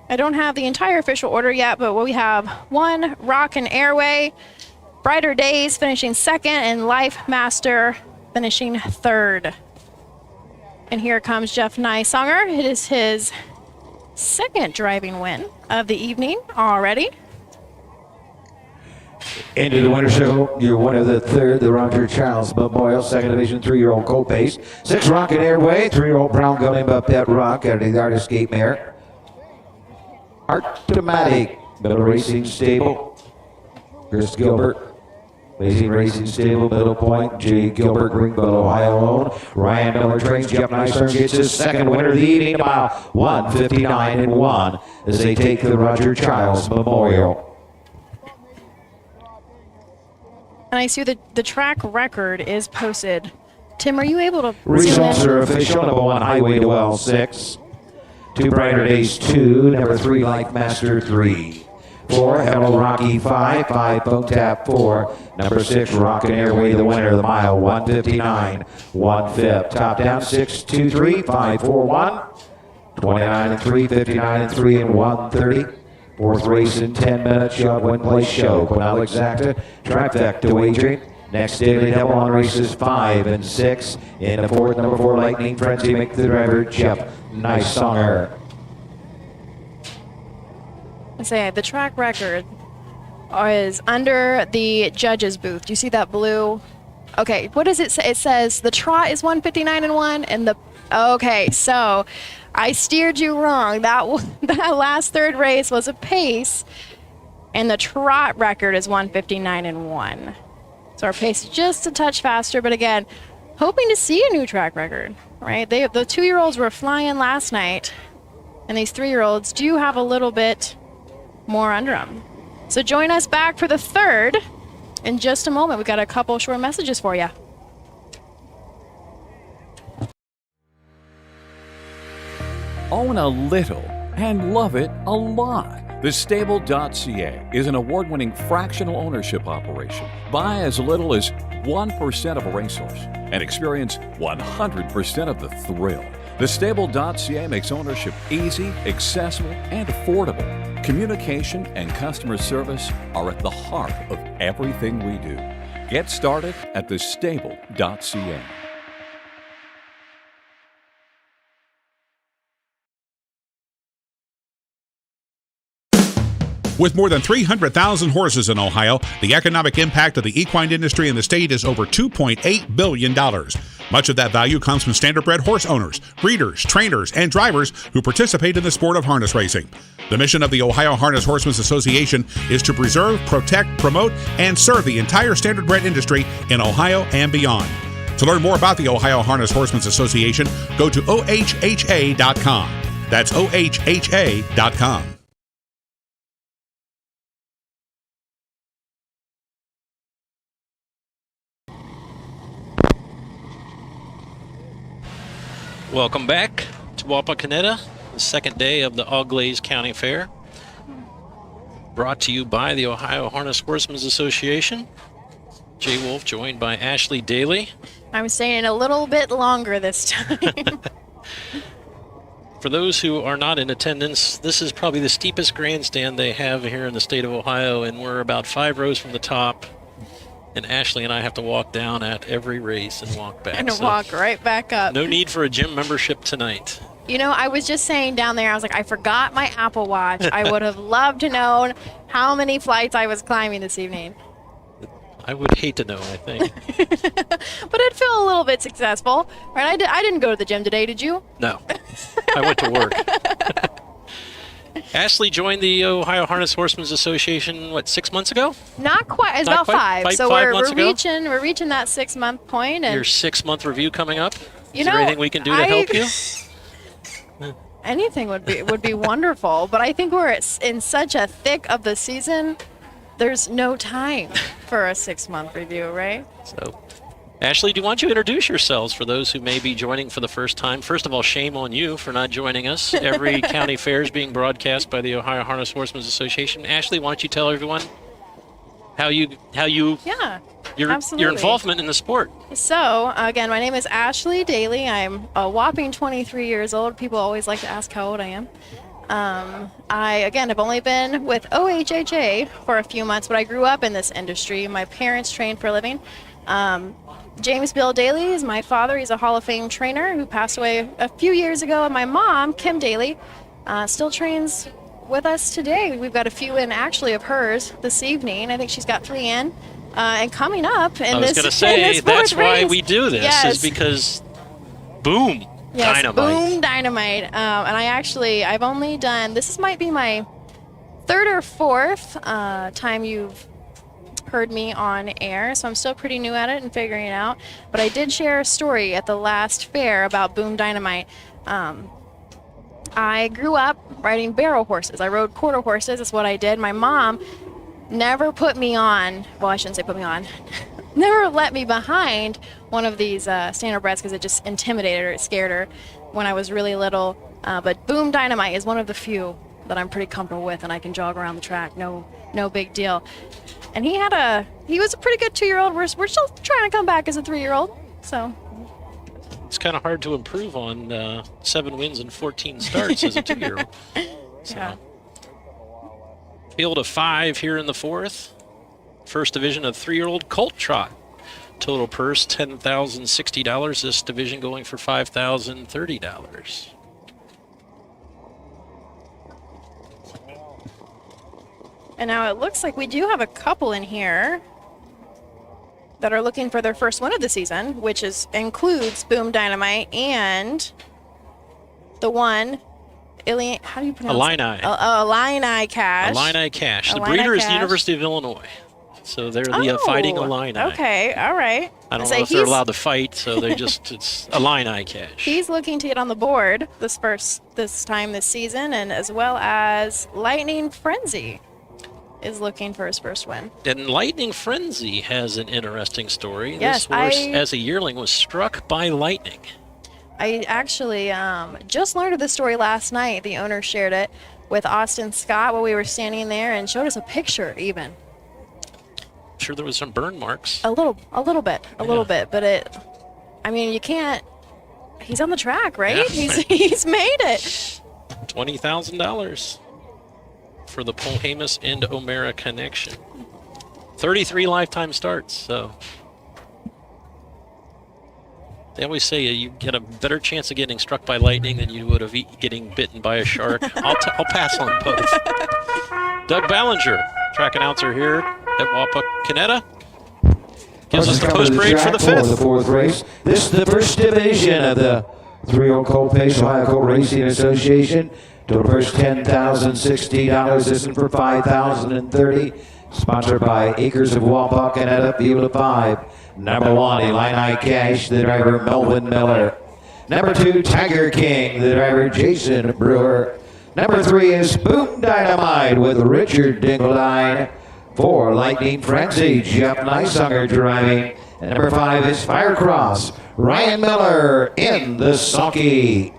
I don't have the entire official order yet, but we have 1, Rock and Airway, Brighter Days finishing 2nd, and Life Master finishing 3rd. And here comes Jeff Nysonger. It is his 2nd driving win of the evening already. Into the winner's circle, your winner, the 3rd, the Roger Charles Memorial, 2nd Division, 3-year-old Colt Pace. 6, Rock and Airway, 3-year-old Brown Gunning up that Rock out of the Art Escape Mare. Artomatic, Middle Racing Stable, Chris Gilbert. Racing Stable, Middle Point, J. Gilbert, Greenville, Ohio owned. Ryan Miller trains. Jeff Nysonger gets his 2nd winner of the evening, about 1:59.1 as they take the Roger Childs Memorial. And I see the track record is posted. Tim, are you able to? Results are official. Number 1, Highway to Well 6. 2, Brighter Days 2. Number 3, Life Master 3. 4, Hello Rocky 5. 5, Phone Tap 4. Number 6, Rock and Airway, the winner of the mile, 1:59, 1/5. Top down 6, 2, 3, 5, 4, 1. 29 and 3, 59 and 3, and 1:30. 4th race in 10 minutes. Shot win place show. Quinal Exacta, Trifecta wagering. Next, Daly Devil on races 5 and 6. In the 4th, number 4, Lightning Frenzy, make the driver Jeff Nysonger. I say the track record is under the judges booth. Do you see that blue? Okay, what does it say? It says the trot is 1:59.1, and the okay. So I steered you wrong. That last 3rd race was a pace, and the trot record is 1:59.1. So our pace is just a touch faster, but again, hoping to see a new track record. Right? The 2-year-olds were flying last night, and these 3-year-olds do have a little bit more under them. So join us back for the 3rd in just a moment. We've got a couple short messages for you. Own a little and love it a lot. TheStable.ca is an award-winning fractional ownership operation. Buy as little as 1% of a racehorse and experience 100% of the thrill. TheStable.ca makes ownership easy, accessible, and affordable. Communication and customer service are at the heart of everything we do. Get started at thestable.ca. With more than 300,000 horses in Ohio, the economic impact of the equine industry in the state is over $2.8 billion. Much of that value comes from standardbred horse owners, breeders, trainers, and drivers who participate in the sport of harness racing. The mission of the Ohio Harness Horsemen's Association is to preserve, protect, promote, and serve the entire standardbred industry in Ohio and beyond. To learn more about the Ohio Harness Horsemen's Association, go to ohha.com. That's ohha.com. Welcome back to Wapakoneta, the 2nd day of the Auglaize County Fair. Brought to you by the Ohio Harness Horsemen's Association. Jay Wolf joined by Ashley Daly. I'm staying a little bit longer this time. For those who are not in attendance, this is probably the steepest grandstand they have here in the state of Ohio, and we're about 5 rows from the top. And Ashley and I have to walk down at every race and walk back. And walk right back up. No need for a gym membership tonight. You know, I was just saying down there, I was like, I forgot my Apple Watch. I would have loved to know how many flights I was climbing this evening. I would hate to know, I think. But I'd feel a little bit successful. Right? I didn't go to the gym today, did you? No. I went to work. Ashley joined the Ohio Harness Horsemen's Association, 6 months ago? Not quite. It's Not about quite. 5. So Five we're months ago? reaching that 6-month point. And Your 6-month review coming up? Is there know, anything we can do to help you? Anything would be wonderful. But I think we're in such a thick of the season there's no time for a 6-month review, right? So, Ashley, why don't you introduce yourselves for those who may be joining for the first time? First of all, shame on you for not joining us. Every county fair is being broadcast by the Ohio Harness Horsemen's Association. Ashley, why don't you tell everyone how you Yeah, your absolutely. involvement in the sport? So, again, my name is Ashley Daly. I'm a whopping 23 years old. People always like to ask how old I am. I, again, have only been with OHHA for a few months, but I grew up in this industry. My parents trained for a living. James Bill Daly is my father. He's a Hall of Fame trainer who passed away a few years ago. And my mom, Kim Daly, still trains with us today. We've got a few in, actually, of hers this evening. I think she's got 3 in. And coming up in this I was going to say, that's why race, we do this, yes. is because, boom, yes, dynamite. Boom dynamite. And I've only done, this might be my 3rd or 4th time you've heard me on air, so I'm still pretty new at it and figuring it out. But I did share a story at the last fair about Boom Dynamite. I grew up riding barrel horses. I rode quarter horses. That's what I did. My mom never put me on, well, I shouldn't say put me on, never let me behind one of these standardbreds because it just intimidated her, it scared her when I was really little. But Boom Dynamite is one of the few that I'm pretty comfortable with, and I can jog around the track, no big deal. And he was a pretty good 2-year-old. We're still trying to come back as a 3-year-old, so. It's kind of hard to improve on 7 wins and 14 starts as a 2-year-old. So. Yeah. Field of 5 here in the 4th. First division of 3-year-old Colt Trot. Total purse $10,060. This division going for $5,030. And now it looks like we do have a couple in here that are looking for their first win of the season, which includes Boom Dynamite and the one, how do you pronounce it? Illini Cash. Illini Cash. The Illini breeder is the Cash. University of Illinois. So they're the Fighting Illini. Okay, all right. I don't know if they're allowed to fight, so it's Illini Cash. He's looking to get on the board this time this season, and as well as Lightning Frenzy is looking for his first win. And Lightning Frenzy has an interesting story. Yes, this horse, as a yearling, was struck by lightning. I actually just learned of this story last night. The owner shared it with Austin Scott while we were standing there and showed us a picture even. I'm sure there was some burn marks. A little bit, but you can't, he's on the track, right? Yeah. He's made it. $20,000 for the Polhamus and O'Mara connection. 33 lifetime starts, so they always say you get a better chance of getting struck by lightning than you would of getting bitten by a shark. I'll pass on both. Doug Ballinger, track announcer here at Wapakoneta, gives us the post parade for the 5th. The 4th race. This is the first division of the 3-year-old Colt Pace Ohio Colt Racing Association. Total purse $10,060. This is for $5,030. Sponsored by Acres of Wapakoneta, field of 5. Number 1, Illini Cash, the driver Melvin Miller. Number 2, Tiger King, the driver Jason Brewer. Number 3 is Boom Dynamite with Richard Dingledine. 4, Lightning Frenzy, Jeff Neisanger driving. And number 5 is Firecross, Ryan Miller in the sulky.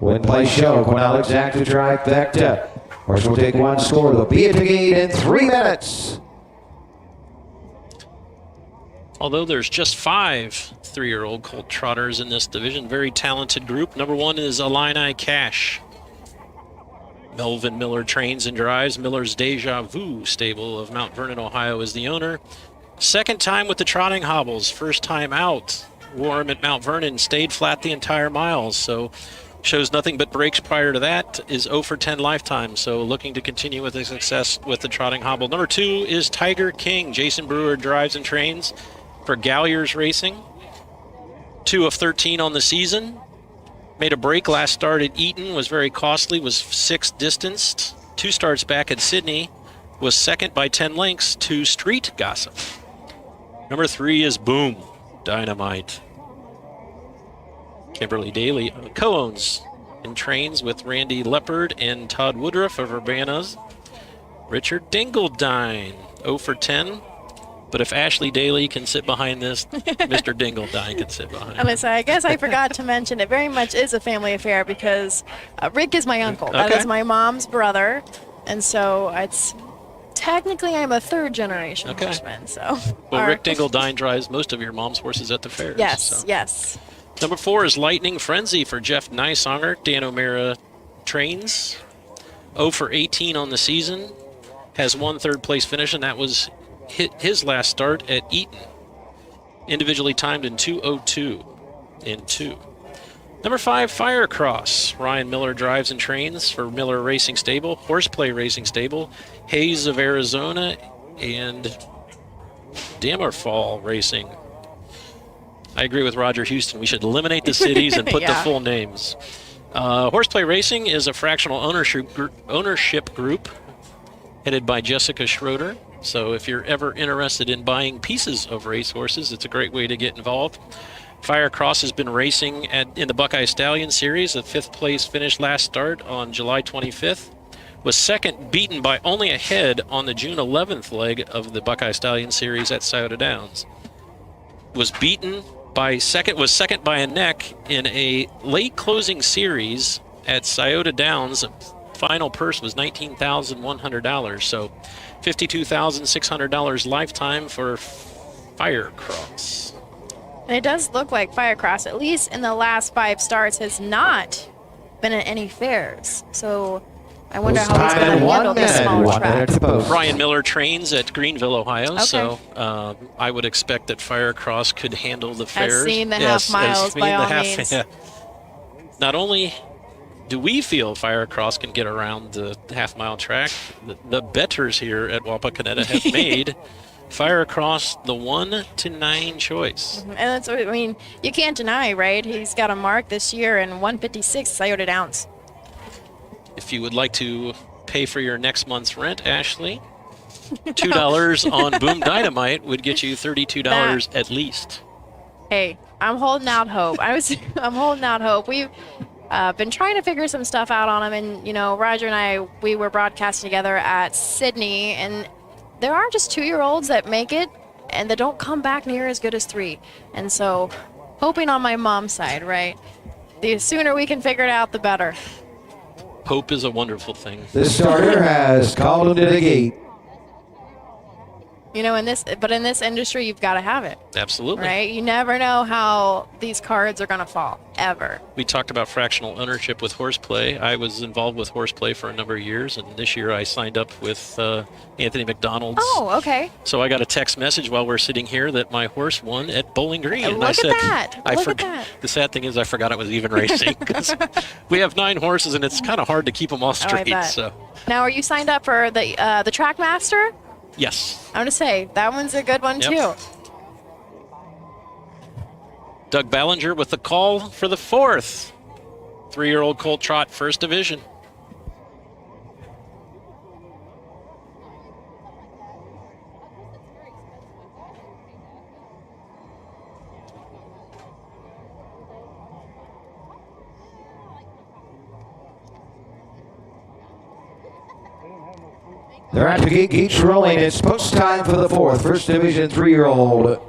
Win, play, show, Quinell exacta trifecta. Horse will take 1 score. They'll be at the gate in 3 minutes. Although there's just 5 3-year-old Colt Trotters in this division, very talented group. Number 1 is Illini Cash. Melvin Miller trains and drives. Miller's Deja Vu stable of Mount Vernon, Ohio is the owner. Second time with the trotting hobbles. First time out. Wore him at Mount Vernon, stayed flat the entire mile, so shows nothing but breaks prior to that, is 0 for 10 lifetime, so looking to continue with his success with the trotting hobble. Number 2 is Tiger King. Jason Brewer drives and trains for Galliers Racing. 2 of 13 on the season. Made a break last start at Eaton, was very costly, was 6th distanced. 2 starts back at Sydney, was 2nd by 10 lengths to Street Gossip. Number 3 is Boom Dynamite. Kimberly Daly co-owns and trains with Randy Leopard and Todd Woodruff of Urbana's Richard Dingledine, 0 for 10. But if Ashley Daly can sit behind this, Mr. Dingledine can sit behind. And I guess I forgot to mention it very much is a family affair because Rick is my uncle. Okay. That is my mom's brother. And so it's technically I'm a third generation horseman. So well, Rick Dingledine drives most of your mom's horses at the fairs. Yes, yes. Number 4 is Lightning Frenzy for Jeff Nysonger. Dan O'Meara trains. 0 for 18 on the season. Has one third-place finish, and that was his last start at Eaton. Individually timed in 2:02 in 2. Number 5, Firecross. Ryan Miller drives and trains for Miller Racing Stable, Horseplay Racing Stable, Hayes of Arizona, and Damerfall Racing. I agree with Roger Houston. We should eliminate the cities and put the full names. Horseplay Racing is a fractional ownership group headed by Jessica Schroeder. So if you're ever interested in buying pieces of racehorses, it's a great way to get involved. Firecross has been racing in the Buckeye Stallion Series. A 5th place finish last start on July 25th. Was second, beaten by only a head on the June 11th leg of the Buckeye Stallion Series at Scioto Downs. Was second by a neck in a late closing series at Scioto Downs. Final purse was $19,100, so $52,600 lifetime for Firecross. And it does look like Firecross, at least in the last 5 starts, has not been at any fairs. So I wonder how he's going to handle this smaller track. Ryan Miller trains at Greenville, Ohio, so I would expect that Firecross could handle the fairs. Has seen the half miles by all means. Yeah. Not only do we feel Firecross can get around the half-mile track, the bettors here at Wapakoneta have made Firecross the 1 to 9 choice. And that's, I mean, you can't deny, right? He's got a mark this year in 156 Scioto Downs. If you would like to pay for your next month's rent, Ashley, $2 on Boom Dynamite would get you $32 at least. Hey, I'm holding out hope. I'm holding out hope. We've been trying to figure some stuff out on him, and you know, Roger and I, we were broadcasting together at Sydney, and there are just 2-year-olds that make it and that don't come back near as good as 3. And so, hoping on my mom's side, right? The sooner we can figure it out, the better. Hope is a wonderful thing. The starter has called him to the gate. You know, in this industry, you've got to have it. Absolutely. Right? You never know how these cards are going to fall, ever. We talked about fractional ownership with Horseplay. I was involved with Horseplay for a number of years, and this year I signed up with Anthony McDonald's. Oh, okay. So I got a text message while we're sitting here that my horse won at Bowling Green. And Look I at said, that. Look at that. The sad thing is I forgot it was even racing because we have 9 horses, and it's kind of hard to keep them all straight. I bet. So. Now, are you signed up for the Trackmaster? Yes. I'm going to say, that one's a good one, too. Doug Ballinger with the call for the 4th. 3-year-old Colt Trot, First Division. They're at the gate, gates rolling. It's post time for the 4th. First Division 3-year-old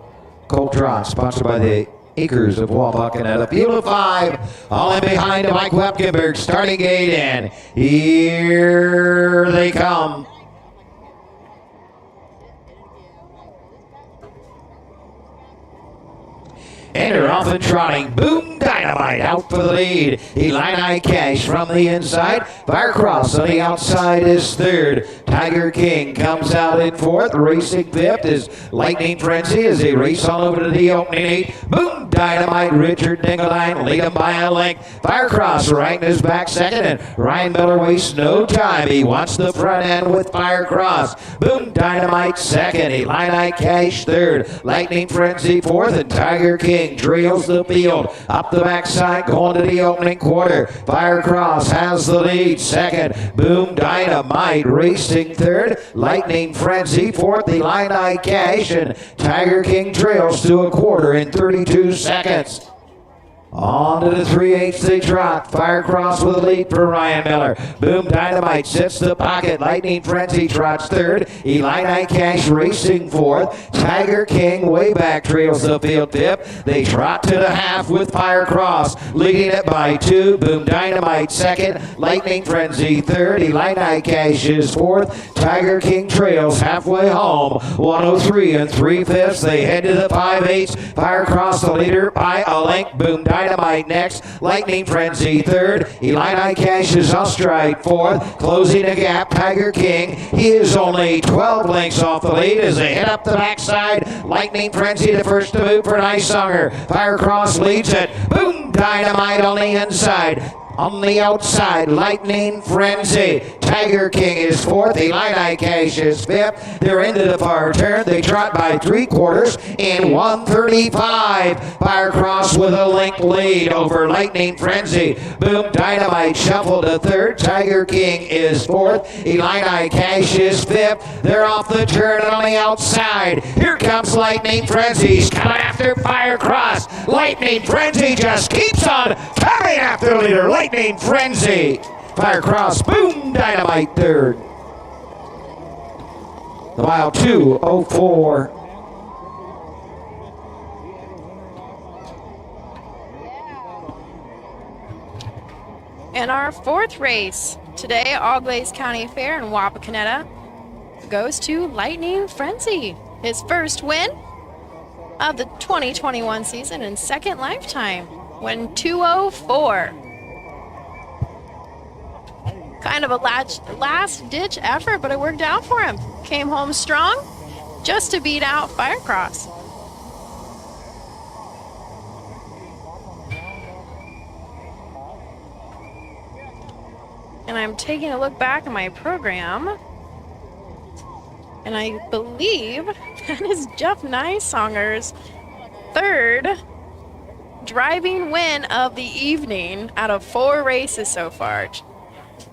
Colt Trot, sponsored by the Acres of Wapakoneta. Field of 5, all in behind Mike Webkenberg. Starting gate in. Here they come. And they're off and trotting. Boom Dynamite out for the lead. Illini Cash from the inside. Firecross on the outside is 3rd. Tiger King comes out in 4th. Racing 5th is Lightning Frenzy as they race on over to the opening 8. Boom Dynamite, Richard Dingledine lead him by a length. Firecross right in his back 2nd, and Ryan Miller wastes no time. He wants the front end with Firecross. Boom Dynamite 2nd. Illini Cash 3rd. Lightning Frenzy 4th, and Tiger King trails the field. Up the backside, going to the opening quarter. Firecross has the lead. 2nd, Boom Dynamite racing 3rd. Lightning Frenzy 4th. Illini Cash, and Tiger King trails to a quarter in 32 seconds. On to the 3/8 they trot. Fire cross with a lead for Ryan Miller. Boom Dynamite sets the pocket. Lightning Frenzy trots third. Illini Cash racing fourth. Tiger King way back trails the field fifth. They trot to the half with Fire Cross leading it by 2. Boom Dynamite second. Lightning Frenzy third. Illini Cash is fourth. Tiger King trails halfway home. 103 and 3/5. They head to the 5/8. Fire Cross the leader by a length. Boom Dynamite next. Lightning Frenzy third. Illini Cash is on stride fourth. Closing the gap, Tiger King. He is only 12 lengths off the lead as they head up the backside. Lightning Frenzy the first to move for Nice Songer. Fire Cross leads it. Boom Dynamite on the inside. On the outside, Lightning Frenzy. Tiger King is fourth. Illini Cash is fifth. They're into the far turn. They trot by 3/4 in 1:35. Fire Cross with a length lead over Lightning Frenzy. Boom Dynamite shuffled to third. Tiger King is fourth. Illini Cash is fifth. They're off the turn and on the outside. Here comes Lightning Frenzy. He's coming after Fire Cross. Lightning Frenzy just keeps on coming after the leader. Lightning Frenzy. Fire Cross, Boom Dynamite third. The mile 2:04. And our fourth race today, Auglaize County Fair in Wapakoneta, goes to Lightning Frenzy. His first win of the 2021 season and second lifetime. Win 2:04. Kind of a last-ditch effort, but it worked out for him. Came home strong just to beat out Fire Cross. And I'm taking a look back at my program, and I believe that is Jeff Nysonger's third driving win of the evening out of 4 races so far.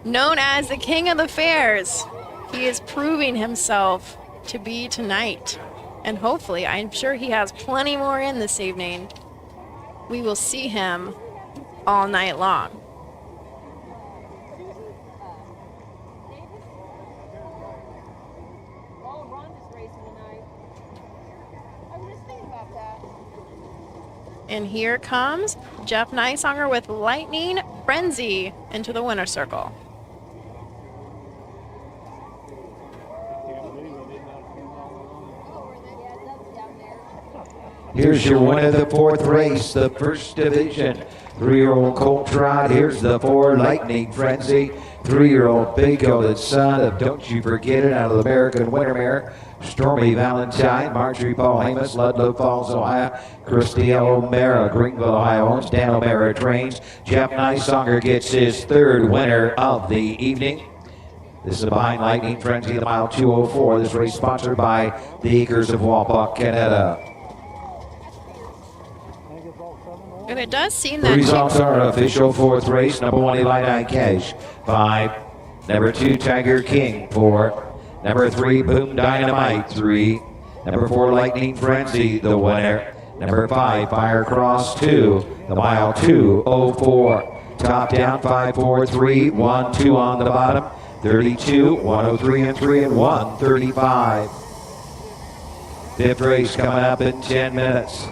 Known as the King of the Fairs, he is proving himself to be tonight. And hopefully, I'm sure he has plenty more in this evening. We will see him all night long. And here comes Jeff Nysonger with Lightning Frenzy into the winner's circle. Here's your winner of the 4th race, the first division. 3-year-old Colt trot. Here's the 4 Lightning Frenzy. 3-year-old big-coated son of Don't You Forget It out of the American Wintermare. Stormy Valentine, Marjorie Paul Amos, Ludlow Falls, Ohio. Christy O'Mara, Greenville, Ohio. Dan O'Mara trains. Jeff Nysonger gets his 3rd winner of the evening. This is behind Lightning Frenzy, the mile 2:04. This race sponsored by the Acres of Wapakoneta. And it does seem The that results are official 4th race. Number 1, Illini Cash. 5. Number 2, Tiger King. 4. Number 3, Boom Dynamite. 3. Number 4, Lightning Frenzy, the winner. Number 5, Fire Cross 2. The mile 2:04. Top down 5, 4, 3, 1, 2 on the bottom. 32, 103 and 3 and 135. 5th race coming up in 10 minutes.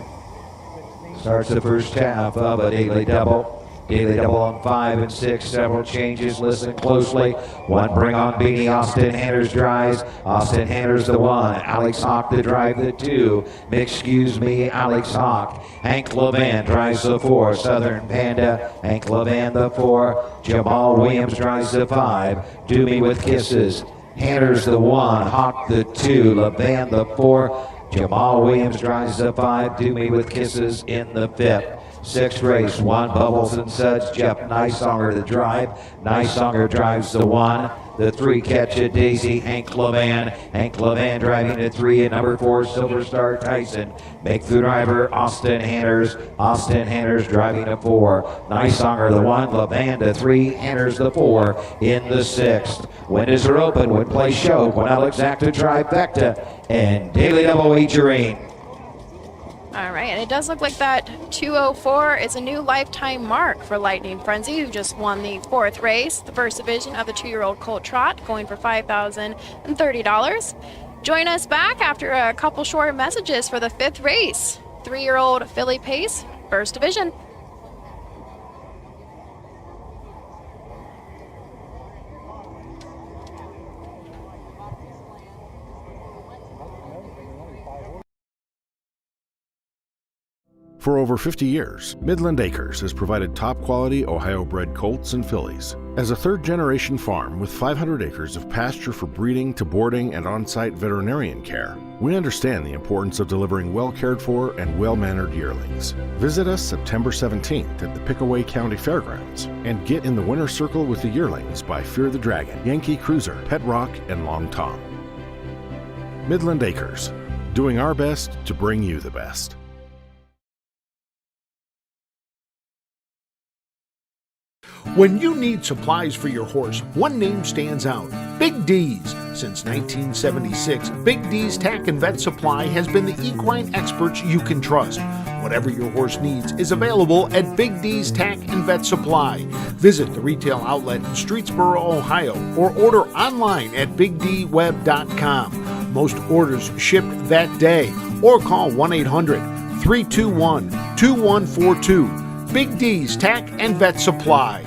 Starts the first half of a daily double. Daily double on 5 and 6. Several changes. Listen closely. 1, Bring On Beanie. Austin Hanners drives. Austin Hanners the 1. Alex Hawk the drive the 2. Excuse me, Alex Hawk. Hank Levan drives the 4. Southern Panda. Hank Levan the 4. Jamal Williams drives the 5. Do Me With Kisses. Hanners the 1. Hawk the 2. Levan the 4. Jamal Williams drives the 5. Do Me With Kisses in the 5th. 6th race, 1, Bubbles and Suds. Jeff Nysonger the drive. Nysonger drives the 1. The 3, Catch a Daisy. Hank Levan. Hank Levan driving the 3. And number 4, Silver Star Tyson. Make the driver, Austin Hanners. Austin Hanners driving the 4. Nysonger the 1. Levan the 3. Hanners the 4 in the 6th. Windows are open. Would play show. One Alex Acta trifecta. And daily double wagering. All right, and it does look like that 204 is a new lifetime mark for Lightning Frenzy, who just won the 4th race, the first division of the 2-year-old Colt Trot, going for $5,030. Join us back after a couple short messages for the 5th race, 3-year-old Filly Pace, first division. For over 50 years, Midland Acres has provided top-quality Ohio-bred colts and fillies. As a third-generation farm with 500 acres of pasture for breeding to boarding and on-site veterinarian care, we understand the importance of delivering well-cared-for and well-mannered yearlings. Visit us September 17th at the Pickaway County Fairgrounds and get in the winner's circle with the yearlings by Fear the Dragon, Yankee Cruiser, Pet Rock, and Long Tom. Midland Acres, doing our best to bring you the best. When you need supplies for your horse, one name stands out: Big D's. Since 1976, Big D's Tack and Vet Supply has been the equine experts you can trust. Whatever your horse needs is available at Big D's Tack and Vet Supply. Visit the retail outlet in Streetsboro, Ohio, or order online at BigDWeb.com. Most orders ship that day, or call 1-800-321-2142. Big D's Tack and Vet Supply.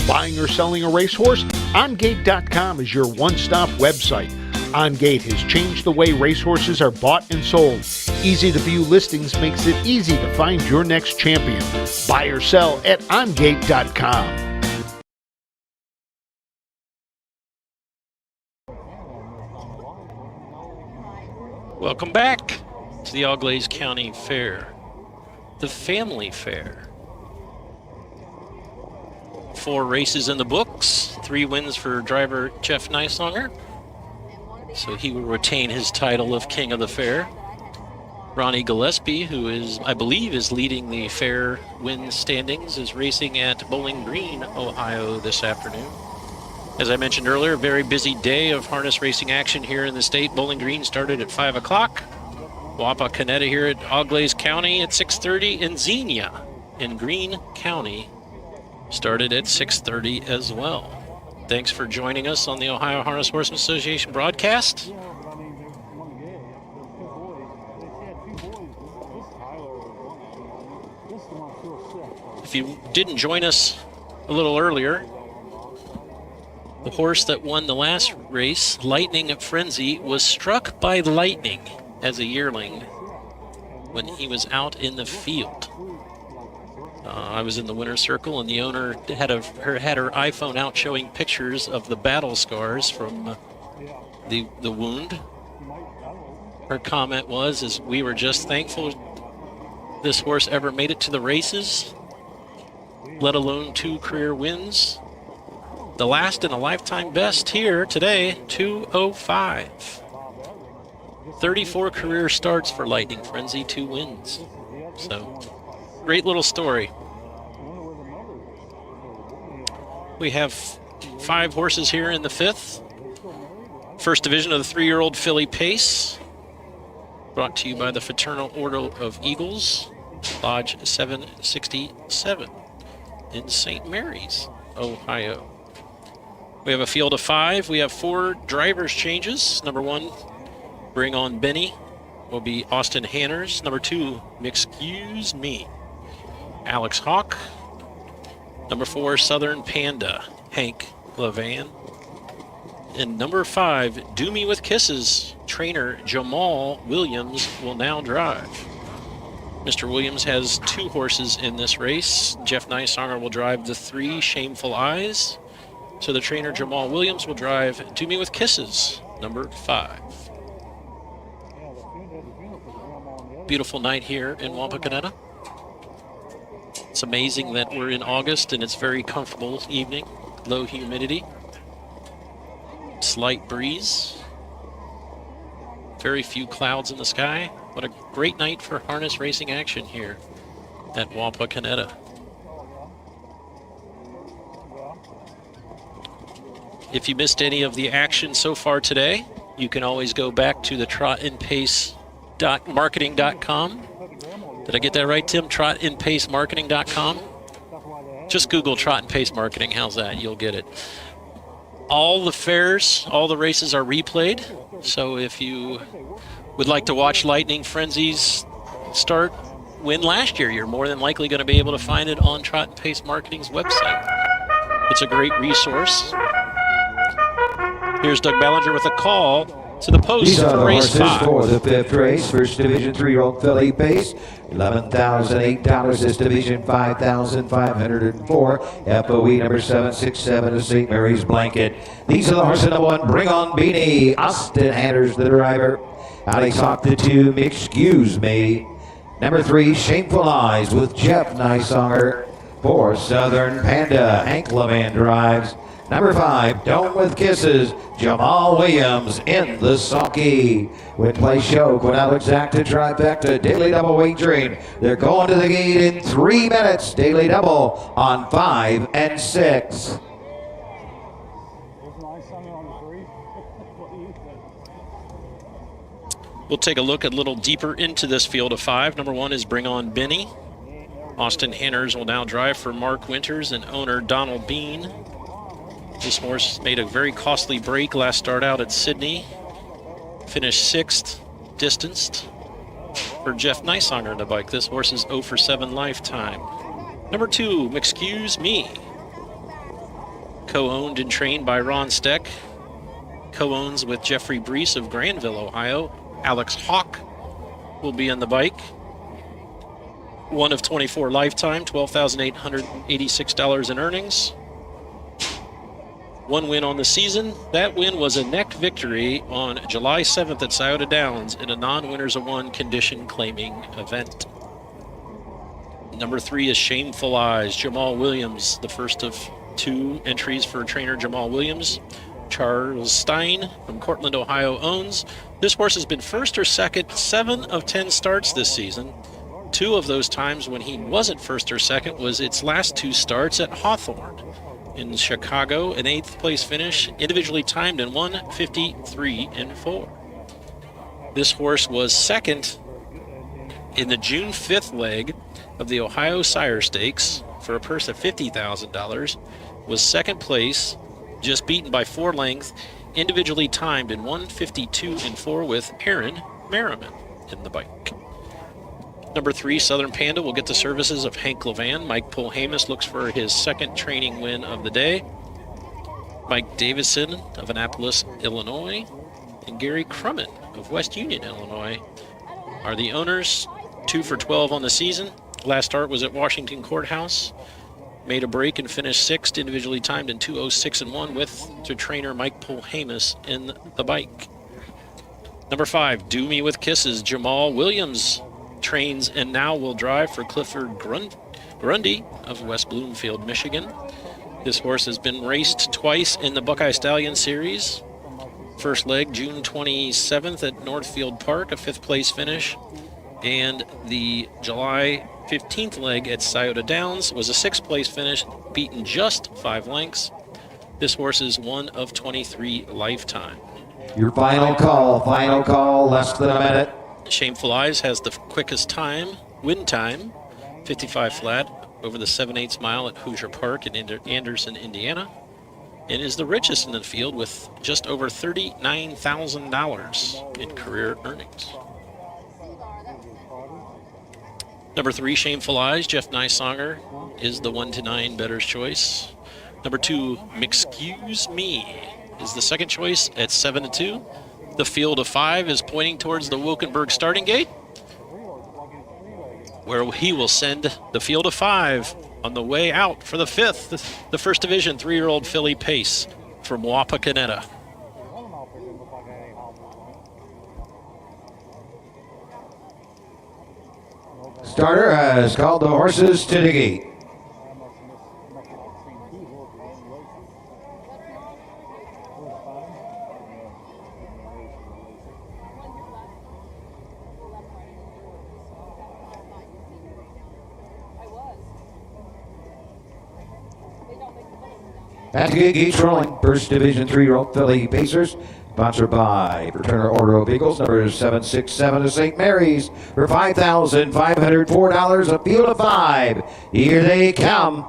Buying or selling a racehorse? OnGate.com is your one-stop website. OnGate has changed the way racehorses are bought and sold. Easy-to-view listings makes it easy to find your next champion. Buy or sell at OnGate.com. Welcome back to the Auglaize County Fair, the family fair. 4 races in the books, 3 wins for driver Jeff Neisonger, so he will retain his title of King of the Fair. Ronnie Gillespie, who is, I believe, is leading the fair win standings, is racing at Bowling Green, Ohio this afternoon. As I mentioned earlier, a very busy day of harness racing action here in the state. Bowling Green started at 5 o'clock. Wapakoneta here at Auglaize County at 6:30, and Xenia in Greene County started at 6:30 as well. Thanks for joining us on the Ohio Harness Horsemen Association broadcast. If you didn't join us a little earlier, the horse that won the last race, Lightning Frenzy, was struck by lightning as a yearling when he was out in the field. I was in the winner's circle, and the owner had her iPhone out showing pictures of the battle scars from the wound. Her comment was, we were just thankful this horse ever made it to the races, let alone 2 career wins. The last in a lifetime best here today, 2:05. 34 career starts for Lightning Frenzy, 2 wins. So, great little story. We have 5 horses here in the 5th. First division of the 3-year-old Filly Pace, brought to you by the Fraternal Order of Eagles, Lodge 767 in St. Mary's, Ohio. We have a field of 5. We have 4 drivers changes. Number 1, Bring On Benny, will be Austin Hanners. Number 2, Excuse Me, Alex Hawk. Number 4, Southern Panda, Hank Levan. And number 5, Do Me With Kisses, trainer Jamal Williams will now drive. Mr. Williams has 2 horses in this race. Jeff Neisonger will drive the 3 Shameful Eyes. So the trainer Jamal Williams will drive Do Me With Kisses, number 5. Beautiful night here in Wapakoneta. It's amazing that we're in August and it's very comfortable evening. Low humidity. Slight breeze. Very few clouds in the sky. What a great night for harness racing action here at Wapakoneta. If you missed any of the action so far today, You can always go back to the trotandpacemarketing.com. Did I get that right, Tim? Trotandpacemarketing.com. Just Google Trot and Pace Marketing. How's that? You'll get it. All the fairs, all the races are replayed. So if you would like to watch Lightning Frenzy's win last year, you're more than likely going to be able to find it on Trot and Pace Marketing's website. It's a great resource. Here's Doug Ballinger with a call to the post. These are the race horses 5. for the 5th race. First Division 3-year-old filly pace, $11,008. This division, $5,504. FOE number 767 of St. Mary's Blanket. These are the horses. Number 1, Bring On Beanie. Austin Hatters, the driver. Alex Hawk, the 2, Excuse Me. Number 3, Shameful Eyes with Jeff Nysonger. 4, Southern Panda, Hank Levan drives. Number 5, Dome with Kisses, Jamal Williams in the sulky. Win, play, show, Quinell Exacta, trifecta, Daly double wagering. They're going to the gate in 3 minutes. Daly double on 5 and 6. We'll take a look a little deeper into this field of 5. Number 1 is Bring On Benny. Austin Hanners will now drive for Mark Winters and owner Donald Bean. This horse made a very costly break last start out at Sydney. Finished 6th, distanced for Jeff Nysonger in the bike. This horse is 0 for 7 lifetime. Number 2, Excuse Me. Co-owned and trained by Ron Steck. Co-owns with Jeffrey Brees of Granville, Ohio. Alex Hawk will be on the bike. 1 of 24 lifetime, $12,886 in earnings. 1 win on the season. That win was a neck victory on July 7th at Scioto Downs in a non-winners of 1 condition claiming event. Number 3 is Shameful Eyes. Jamal Williams, the first of 2 entries for trainer Jamal Williams. Charles Stein from Cortland, Ohio owns. This horse has been first or second 7 of 10 starts this season. 2 of those times when he wasn't first or second was its last 2 starts at Hawthorne in Chicago, an 8th place finish, individually timed in 1:53 and 4. This horse was second in the June 5th leg of the Ohio Sire Stakes for a purse of $50,000, was second place, just beaten by 4 lengths, individually timed in 1:52 and 4 with Aaron Merriman in the bike. Number 3, Southern Panda, will get the services of Hank Levan. Mike Polhamus looks for his 2nd training win of the day. Mike Davison of Annapolis, Illinois, and Gary Crummen of West Union, Illinois are the owners. 2 for 12 on the season. Last start was at Washington Courthouse. Made a break and finished 6th, individually timed in 2:06 and 1 with the trainer Mike Polhamus in the bike. Number 5, Do Me With Kisses. Jamal Williams trains and now will drive for Clifford Grundy of West Bloomfield, Michigan. This horse has been raced twice in the Buckeye Stallion Series. First leg, June 27th at Northfield Park, a 5th place finish. And the July 15th leg at Scioto Downs was a 6th place finish, beaten just 5 lengths. This horse is 1 of 23 lifetime. Your final call, less than a minute. Shameful Eyes has the quickest win time, 55 flat, over the 7/8 mile at Hoosier Park in Anderson, Indiana, and is the richest in the field with just over $39,000 in career earnings. Number 3, Shameful Eyes. Jeff Nysonger is the 1-9 bettor's choice. Number 2, Excuse Me is the 2nd choice at 7-2. The field of 5 is pointing towards the Wilkenberg starting gate, where he will send the field of 5 on the way out for the 5th, the First Division 3-year-old filly Pace from Wapakoneta. Starter has called the horses to the gate. At the gate, gates rolling. First Division 3-year-old filly Pacers. Sponsored by Fraternal Order of Eagles, number 767 to St. Mary's for $5,504, a field of 5. Here they come.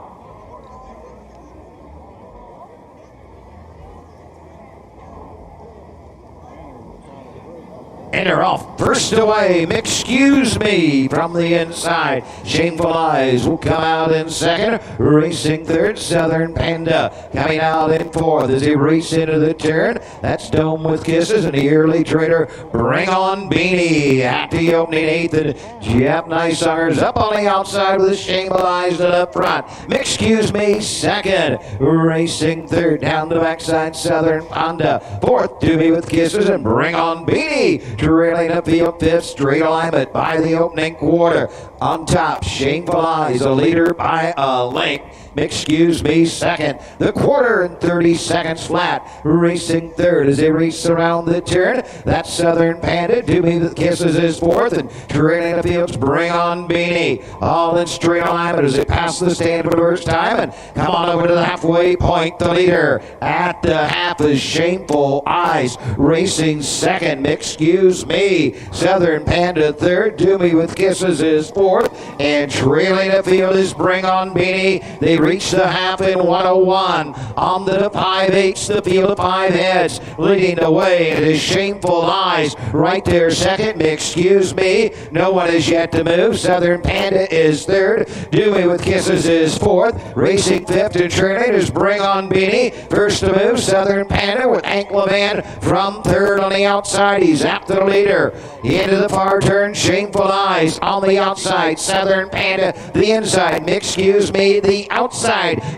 And they're off. First away, Excuse Me from the inside. Shameful Eyes will come out in second. Racing third, Southern Panda coming out in fourth as they race into the turn. That's Dome with Kisses and the early trader. Bring On Beanie at the opening eighth. And Jeff Nighsonger's up on the outside with Shameful Eyes to the front. Excuse Me second. Racing third down the backside, Southern Panda. Fourth, Do Me with Kisses and Bring On Beanie. Trailing up field fifth, straight alignment by the opening quarter. On top, Shameful Eyes, a leader by a length. Excuse Me second. The quarter and 30 seconds flat. Racing third as they race around the turn. That's Southern Panda. Do Me with Kisses is fourth. And trailing the fields, Bring On Beanie. All in straight alignment as they pass the stand for the first time. And come on over to the halfway point. The leader at the half is Shameful Eyes. Racing second. Excuse Me. Southern Panda third. Do Me with Kisses is fourth. And trailing the field is Bring On Beanie. They reach the half in 101. On the 5/8, the field of 5 heads. Leading the way, it is Shameful Eyes. Right there, second. Excuse Me. No one is yet to move. Southern Panda is third. Do Me with Kisses is fourth. Racing fifth and trailing is Bring On Beanie. First to move, Southern Panda with Hank Levan from third on the outside. He's after the leader. Into the far turn, Shameful Eyes on the outside. Southern Panda, the inside. Excuse Me, the outside.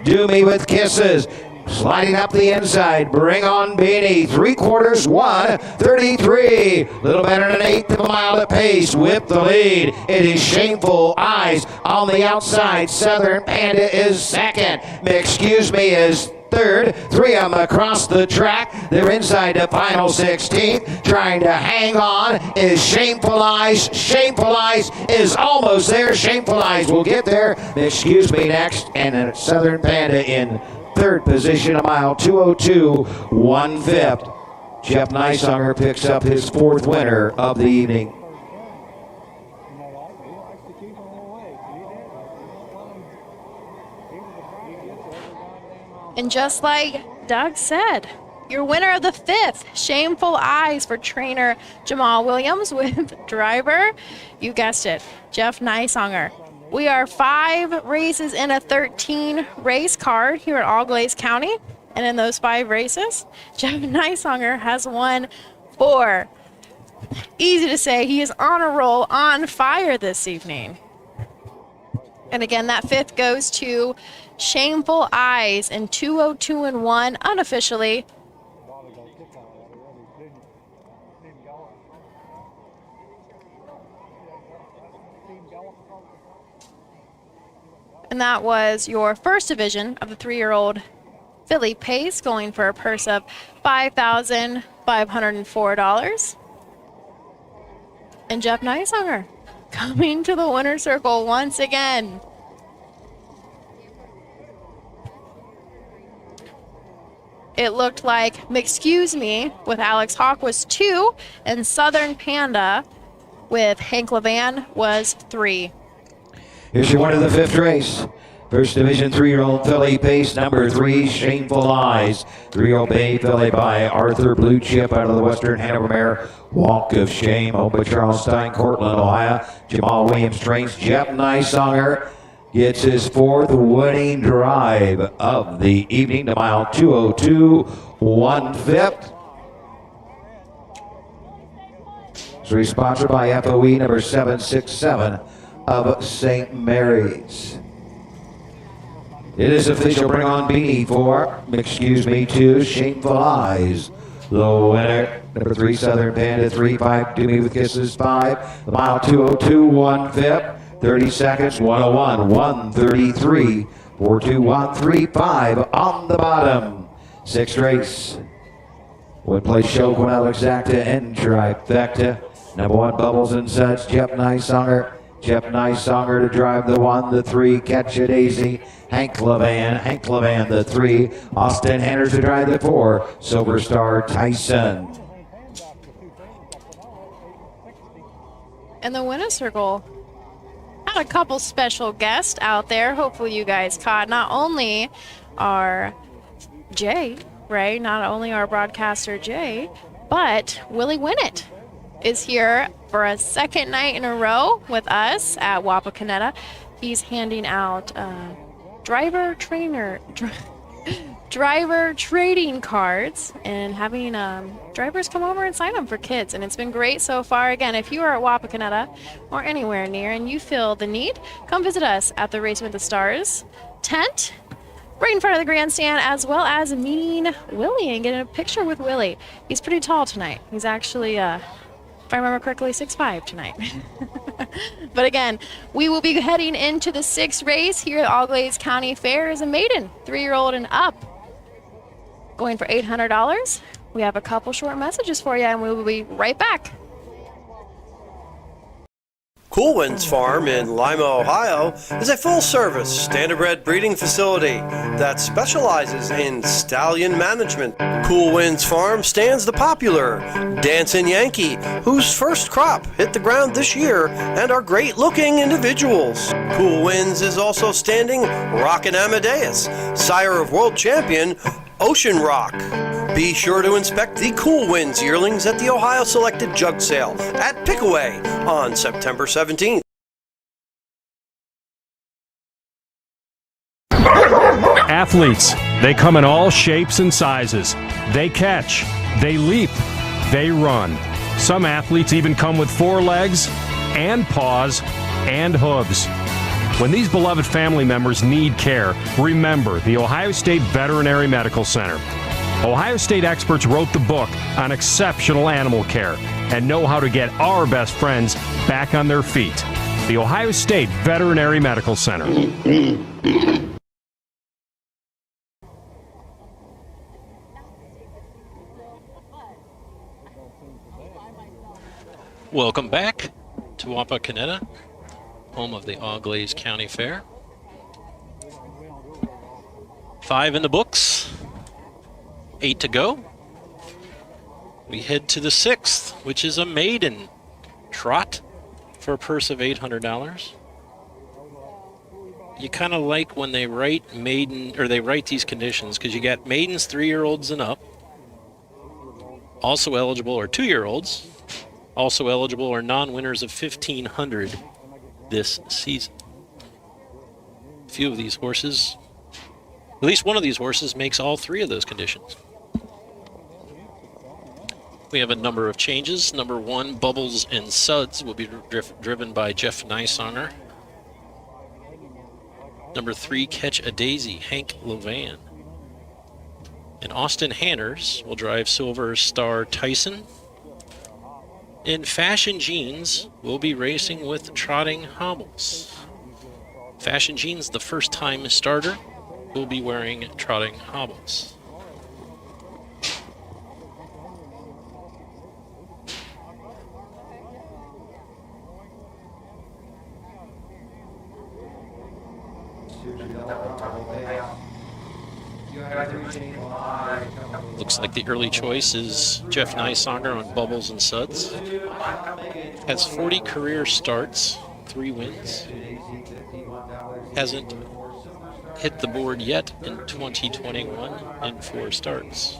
Do Me with Kisses. Sliding up the inside, Bring On Beanie. 3/4, 1:33. Little better than an eighth of a mile at pace with the lead. It is Shameful Eyes on the outside. Southern Panda is second. Excuse Me is third. 3 of them across the track. They're inside the final 16. Trying to hang on is Shameful Eyes. Shameful Eyes is almost there. Shameful Eyes will get there. Excuse Me next. And then Southern Panda in third position, a mile 2:02, 1/5. Jeff Nighsonger picks up his fourth winner of the evening. And just like Doug said, your winner of the 5th, Shameful Eyes for trainer Jamal Williams with driver, you guessed it, Jeff Nighsonger. We are 5 races in a 13 race card here at Auglaize County. And in those 5 races, Jeff Nighsonger has won 4. Easy to say, he is on a roll, on fire this evening. And again, that 5th goes to Shameful Eyes in 2:02 and 1 unofficially. And that was your first division of the 3-year-old filly pace, going for a purse of $5,504. And Jeff Nighsonger coming to the winner's circle once again. It looked like Excuse Me with Alex Hawk was 2, and Southern Panda with Hank Levan was 3. Here's your winner of the 5th race. First Division 3-year-old filly pace, number 3, Shameful Eyes. 3-year-old bay filly by Arthur Blue Chip out of the Western Hanover mare. Walk of Shame, owned by Charles Stein, Cortland, Ohio. Jamal Williams trains. Jeff Nighsonger gets his 4th winning drive of the evening to mile 2:02, 1/5. It's sponsored by FOE number 767 of St. Mary's. It is official. Bring On Beanie for Excuse Me 2, Shameful Eyes. The winner, number 3, Southern Panda, 3-5, Do Me with Kisses, 5. The mile 2:02, 1/5. 30 seconds, 1:01, 1:33, 4:2, 1:35 on the bottom. 6th race. One place show, one out exacta and trifecta. Number 1, Bubbles and Such, Jeff Nighsonger. Jeff Nighsonger to drive the 1, the 3, Catch a Daisy. Hank Levan the 3, Austin Hanners to drive the 4, Silver Star Tyson. And the winner's circle had a couple special guests out there. Hopefully you guys caught not only our Jay, right? Not only our broadcaster Jay, but Willie Winnett is here for a second night in a row with us at Wapakoneta. He's handing out driver trading cards and having drivers come over and sign them for kids, and it's been great so far. Again, if you are at Wapakoneta or anywhere near and you feel the need, come visit us at the Racing with the Stars tent right in front of the grandstand, as well as meeting Willie and getting a picture with Willie. He's pretty tall tonight. He's actually if I remember correctly, 6'5" tonight. But again, we will be heading into the 6th race here at Auglaize County Fair as a maiden, 3-year-old and up, going for $800. We have a couple short messages for you, and we will be right back. Cool Winds Farm in Lima, Ohio is a full-service standardbred breeding facility that specializes in stallion management. Cool Winds Farm stands the popular Dancing Yankee, whose first crop hit the ground this year and are great-looking individuals. Cool Winds is also standing Rockin' Amadeus, sire of world champion Ocean Rock. Be sure to inspect the Cool Winds yearlings at the Ohio Selected Jug Sale at Pickaway on September 17th. Athletes, they come in all shapes and sizes. They catch, they leap, they run. Some athletes even come with 4 legs and paws and hooves. When these beloved family members need care, remember the Ohio State Veterinary Medical Center. Ohio State experts wrote the book on exceptional animal care and know how to get our best friends back on their feet. The Ohio State Veterinary Medical Center. Welcome back to Wapakoneta, home of the Auglaize County Fair. 5 in the books, 8 to go. We head to the 6th, which is a maiden trot for a purse of $800. You kind of like when they write maiden, or they write these conditions, because you got maidens 3-year-olds and up, also eligible, or 2-year-olds, also eligible, or non-winners of $1,500 this season. A few of these horses, at least one of these horses, makes all 3 of those conditions. We have a number of changes. Number 1, Bubbles and Suds, will be driven by Jeff Nysonger. Number 3, Catch a Daisy, Hank Levan. And Austin Hanners will drive Silver Star Tyson. In Fashion Jeans, we'll be racing with Trotting Hobbles. Fashion Jeans, the first-time starter, will be wearing Trotting Hobbles. Looks like the early choice is Jeff Nysonger on Bubbles and Suds. Has 40 career starts, 3 wins. Hasn't hit the board yet in 2021 in 4 starts.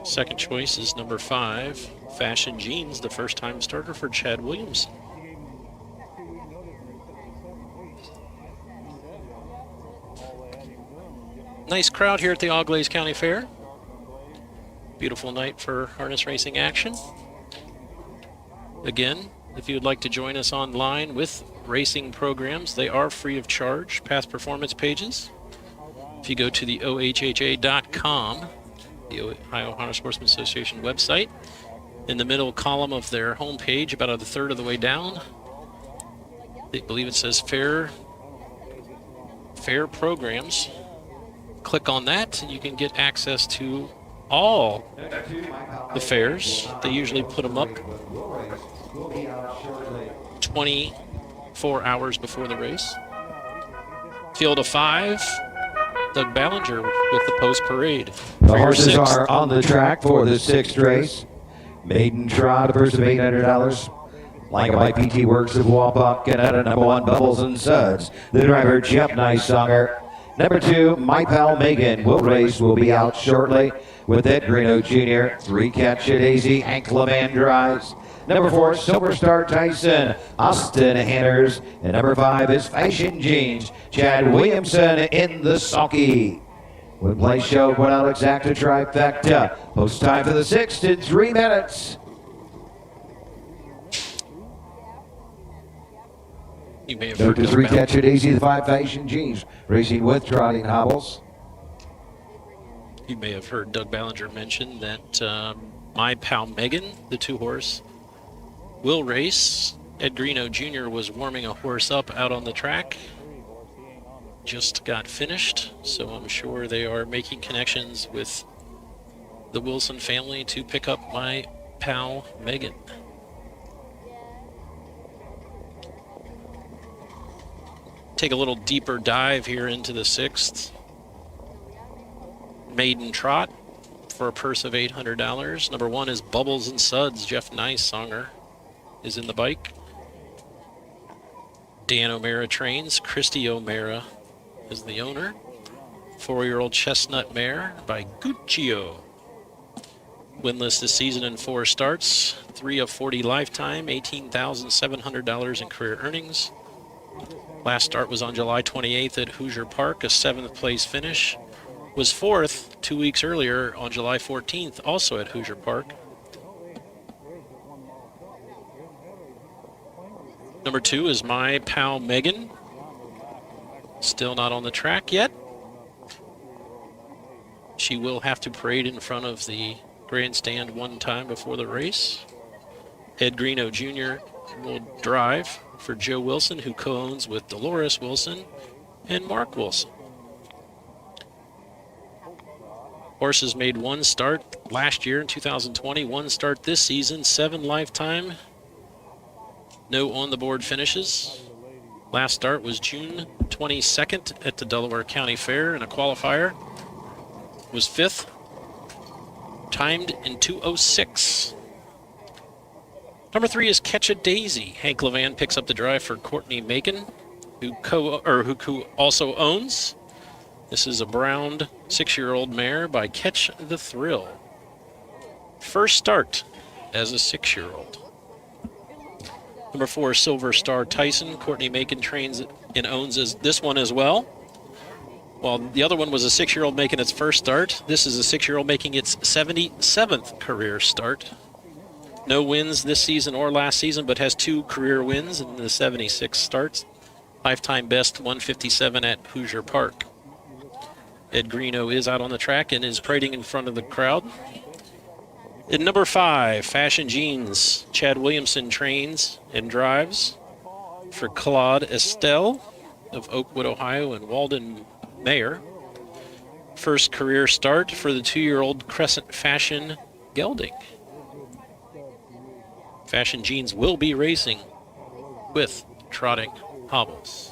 Second choice is number 5, Fashion Jeans, the first-time starter for Chad Williamson. Nice crowd here at the Auglaize County Fair. Beautiful night for harness racing action. Again, if you'd like to join us online with racing programs, they are free of charge, past performance pages. If you go to the OHHA.com, the Ohio Harness Horseman Association website, in the middle column of their homepage, about a third of the way down, I believe it says Fair Programs. Click on that and you can get access to all the fairs. They usually put them up 20 4 hours before the race. Field of 5, Doug Ballinger with the post parade. The horses are on the track for the 6th race. Maiden Trot, a purse of $800. Like by PT Works of Wapak, and at number 1, Bubbles and Suds. The driver, Jeff Nicesonger. Number 2, My Pal Megan, will race, will be out shortly with Ed Greeno Jr. 3, Catch a Daisy, Hank Leman drives. Number 4, Silver Star Tyson, Austin Hanners. And number 5 is Fashion Jeans, Chad Williamson in the sulky. When play showed without exacta trifecta. Post time for the 6th in 3 minutes. You may have Note heard the 3, Catch a Daisy, the 5, Fashion Jeans, racing with trotting hobbles. You may have heard Doug Ballinger mention that My Pal Megan, the 2-horse, will race. Ed Greeno Jr. was warming a horse up out on the track. Just got finished, so I'm sure they are making connections with the Wilson family to pick up My Pal Megan. Take a little deeper dive here into the 6th. Maiden Trot for a purse of $800. Number 1 is Bubbles and Suds. Jeff Nicesonger is in the bike. Dan O'Mara trains. Christy O'Mara is the owner. 4-year-old Chestnut Mare by Guccio. Winless this season in 4 starts. 3 of 40 lifetime. $18,700 in career earnings. Last start was on July 28th at Hoosier Park, a 7th place finish. Was 4th 2 weeks earlier on July 14th, also at Hoosier Park. Number 2 is My Pal Megan. Still not on the track yet. She will have to parade in front of the grandstand one time before the race. Ed Greeno Jr. will drive for Joe Wilson, who co-owns with Dolores Wilson and Mark Wilson. Horses made 1 start last year in 2020, 1 start this season, 7 lifetime. No on-the-board finishes. Last start was June 22nd at the Delaware County Fair in a qualifier. Was 5th, timed in 2:06. Number 3 is Catch a Daisy. Hank Levan picks up the drive for Courtney Macon, who also owns. This is a brown 6-year-old mare by Catch the Thrill. First start as a 6-year-old. Number 4, Silver Star Tyson. Courtney Macon trains and owns this one as well. While the other one was a 6-year-old making its first start, this is a 6-year-old making its 77th career start. No wins this season or last season, but has 2 career wins in the 76 starts. Lifetime best 157 at Hoosier Park. Ed Greeno is out on the track and is parading in front of the crowd. In number 5, Fashion Jeans. Chad Williamson trains and drives for Claude Estelle of Oakwood, Ohio, and Walden Mayer. First career start for the 2-year-old Crescent Fashion gelding. Fashion Jeans will be racing with trotting hobbles.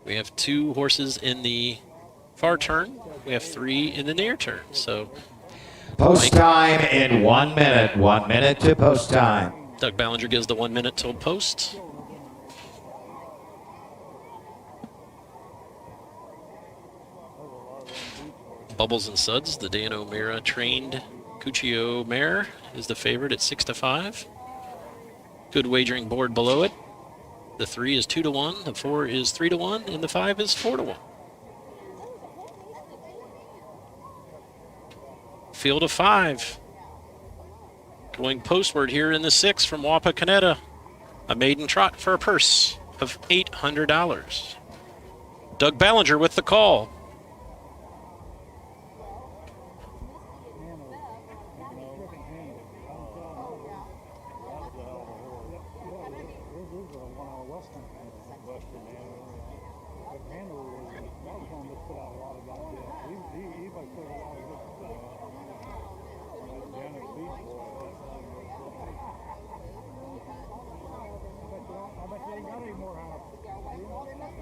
We have 2 horses in the far turn. We have 3 in the near turn. So post time in 1 minute. 1 minute to post time. Doug Ballinger gives the 1 minute till post. Bubbles and Suds, the Dan O'Mara trained Guccio mare, is the favorite at 6-5. Good wagering board below it. The 3 is 2-1, the 4 is 3-1, and the 5 is 4-1. Field of 5. Going postward here in the 6 from Wapakoneta. A maiden trot for a purse of $800. Doug Ballinger with the call.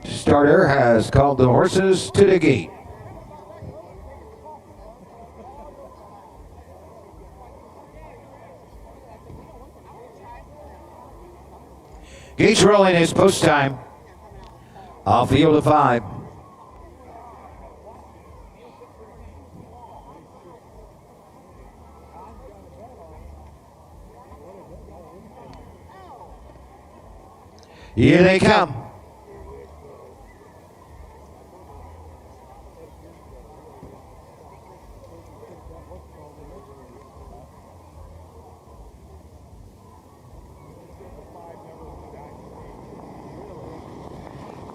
Starter has called the horses to the gate. Gates rolling is post time. Off field of 5. Here they come.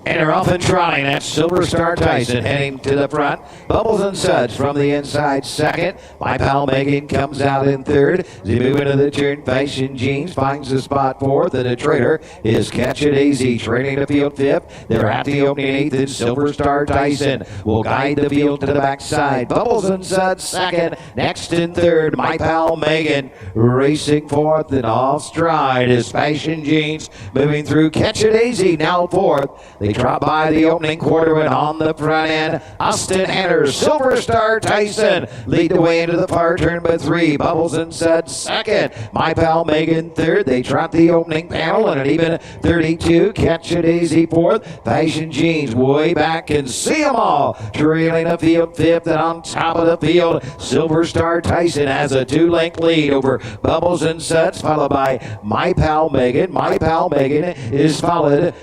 And they're off and trotting. That's Silver Star Tyson heading to the front. Bubbles and Suds from the inside second. My pal Megan comes out in third. They move into the turn. Fashion Jeans finds the spot fourth. And the trailer is Catch It Easy trailing the field fifth. They're at the opening eighth. And Silver Star Tyson will guide the field to the backside. Bubbles and Suds second. Next in third, My Pal Megan racing fourth. And off stride is Fashion Jeans moving through Catch It Easy now fourth. They drop by the opening quarter and on the front end. Austin Hanners, Silver Star Tyson lead the way into the far turn by 3. Bubbles and Suds second. My Pal Megan third. They trot the opening panel and an even 32. Catch It Easy fourth. Fashion Jeans way back and see them all. Trailing the field fifth and on top of the field, Silver Star Tyson has a 2-length lead over Bubbles and Suds, followed by My Pal Megan. My Pal Megan is followed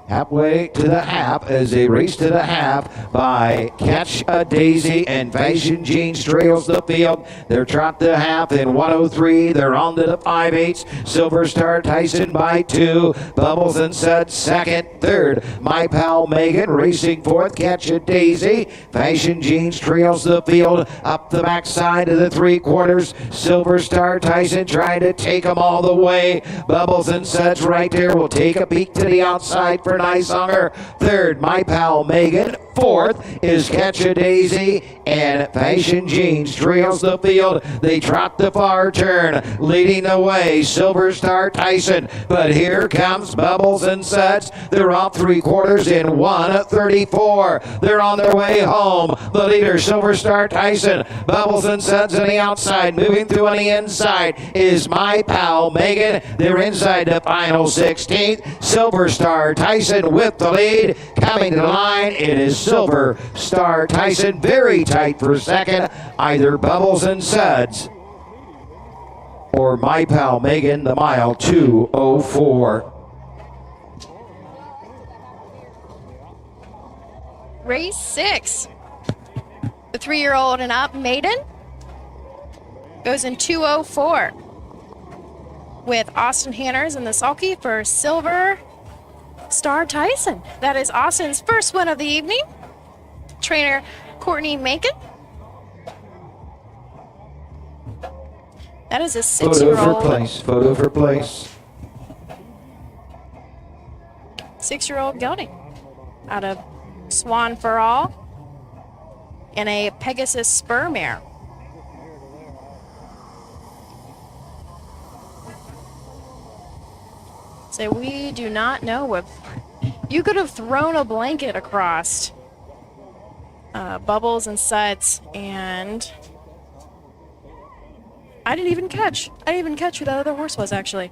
halfway to the half as they race to the half by Catch a Daisy and Fashion Jeans trails the field. They're trot the half in 103. They're on to the 5/8. Silver Star Tyson by 2. Bubbles and Suds second. Third, My Pal Megan racing fourth. Catch a Daisy. Fashion Jeans trails the field up the backside of the 3/4. Silver Star Tyson trying to take them all the way. Bubbles and Suds right there will take a peek to the outside for Nicehonger. Third, My Pal Megan. Fourth is Catch a Daisy, and Fashion Jeans trails the field. They trot the far turn, leading the way, Silver Star Tyson. But here comes Bubbles and Suds. They're off 3/4 in 1:34. They're on their way home. The leader, Silver Star Tyson. Bubbles and Suds on the outside. Moving through on the inside is My Pal Megan. They're inside the final 16th. Silver Star Tyson with the lead. Coming to the line, it is Silver Star Tyson, very tight for second. Either Bubbles and Suds or My Pal Megan, the mile 2:04. Race 6. The 3-year-old and up maiden goes in 2:04 with Austin Hanners in the sulky for Silver Star Tyson. That is Austin's first win of the evening. Trainer Courtney Macon. That is a 6-year-old. Photo for place. Photo for place. 6-year-old gelding out of Swan for All and a Pegasus spur mare. So we do not know if you could have thrown a blanket across Bubbles and Suds, and I didn't even catch who that other horse was, actually.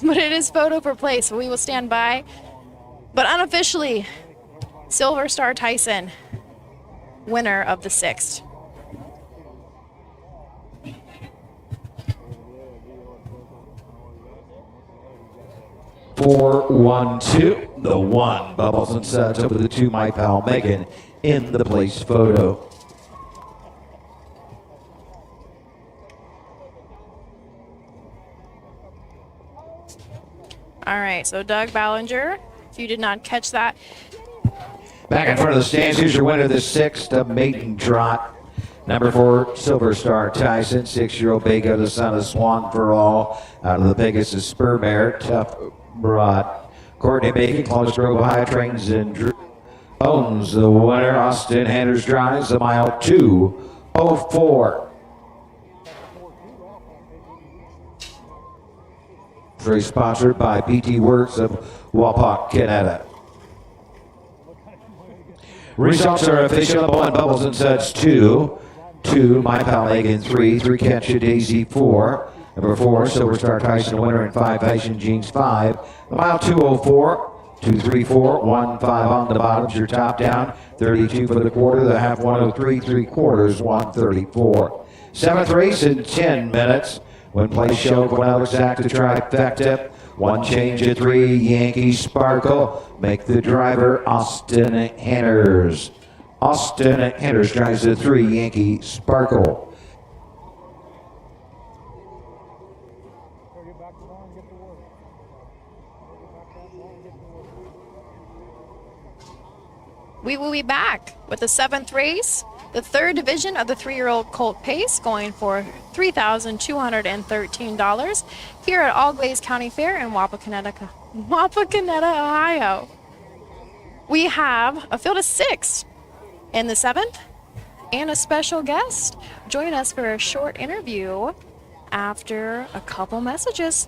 But it is photo for place, so we will stand by. But unofficially, Silver Star Tyson, winner of the 6th. Four, 1, 2. The 1, Bubbles and Suds over the 2, My Pal Megan in the place photo. All right, so Doug Ballinger, if you did not catch that. Back in front of the stands, here's your winner, the 6th, a maiden trot. Number 4, Silver Star Tyson, 6-year-old Bago, the son of Swan for All, out of the Pegasus Spur Mare, Tough Broad. Courtney Macon, Columbus Grove, Ohio, trains and owns the winner. Austin Hanners drives the mile 2:04. Very sponsored by PT Works of Wapak, Canada. Results are official. Number 1, Bubbles and Suds 2. 2, My Pal Megan 3. 3, Catch a Daisy 4. Number 4, Silver Star Tyson winner, and 5, Fashion Jeans 5. The mile 204. 2, 3, 4, 1, 5 on the bottoms, your top down. 32 for the quarter, the half 103, 3/4, 134. 7th race in 10 minutes. When place show, going out exact to trifecta. 1 change at 3, Yankee Sparkle. Make the driver Austin Henners. Austin Henners drives the 3, Yankee Sparkle. We will be back with the 7th race, the 3rd division of the 3-year-old Colt Pace, going for $3,213 here at Auglaize County Fair in Wapakoneta, Ohio. We have a field of 6 in the 7th and a special guest. Join us for a short interview after a couple messages.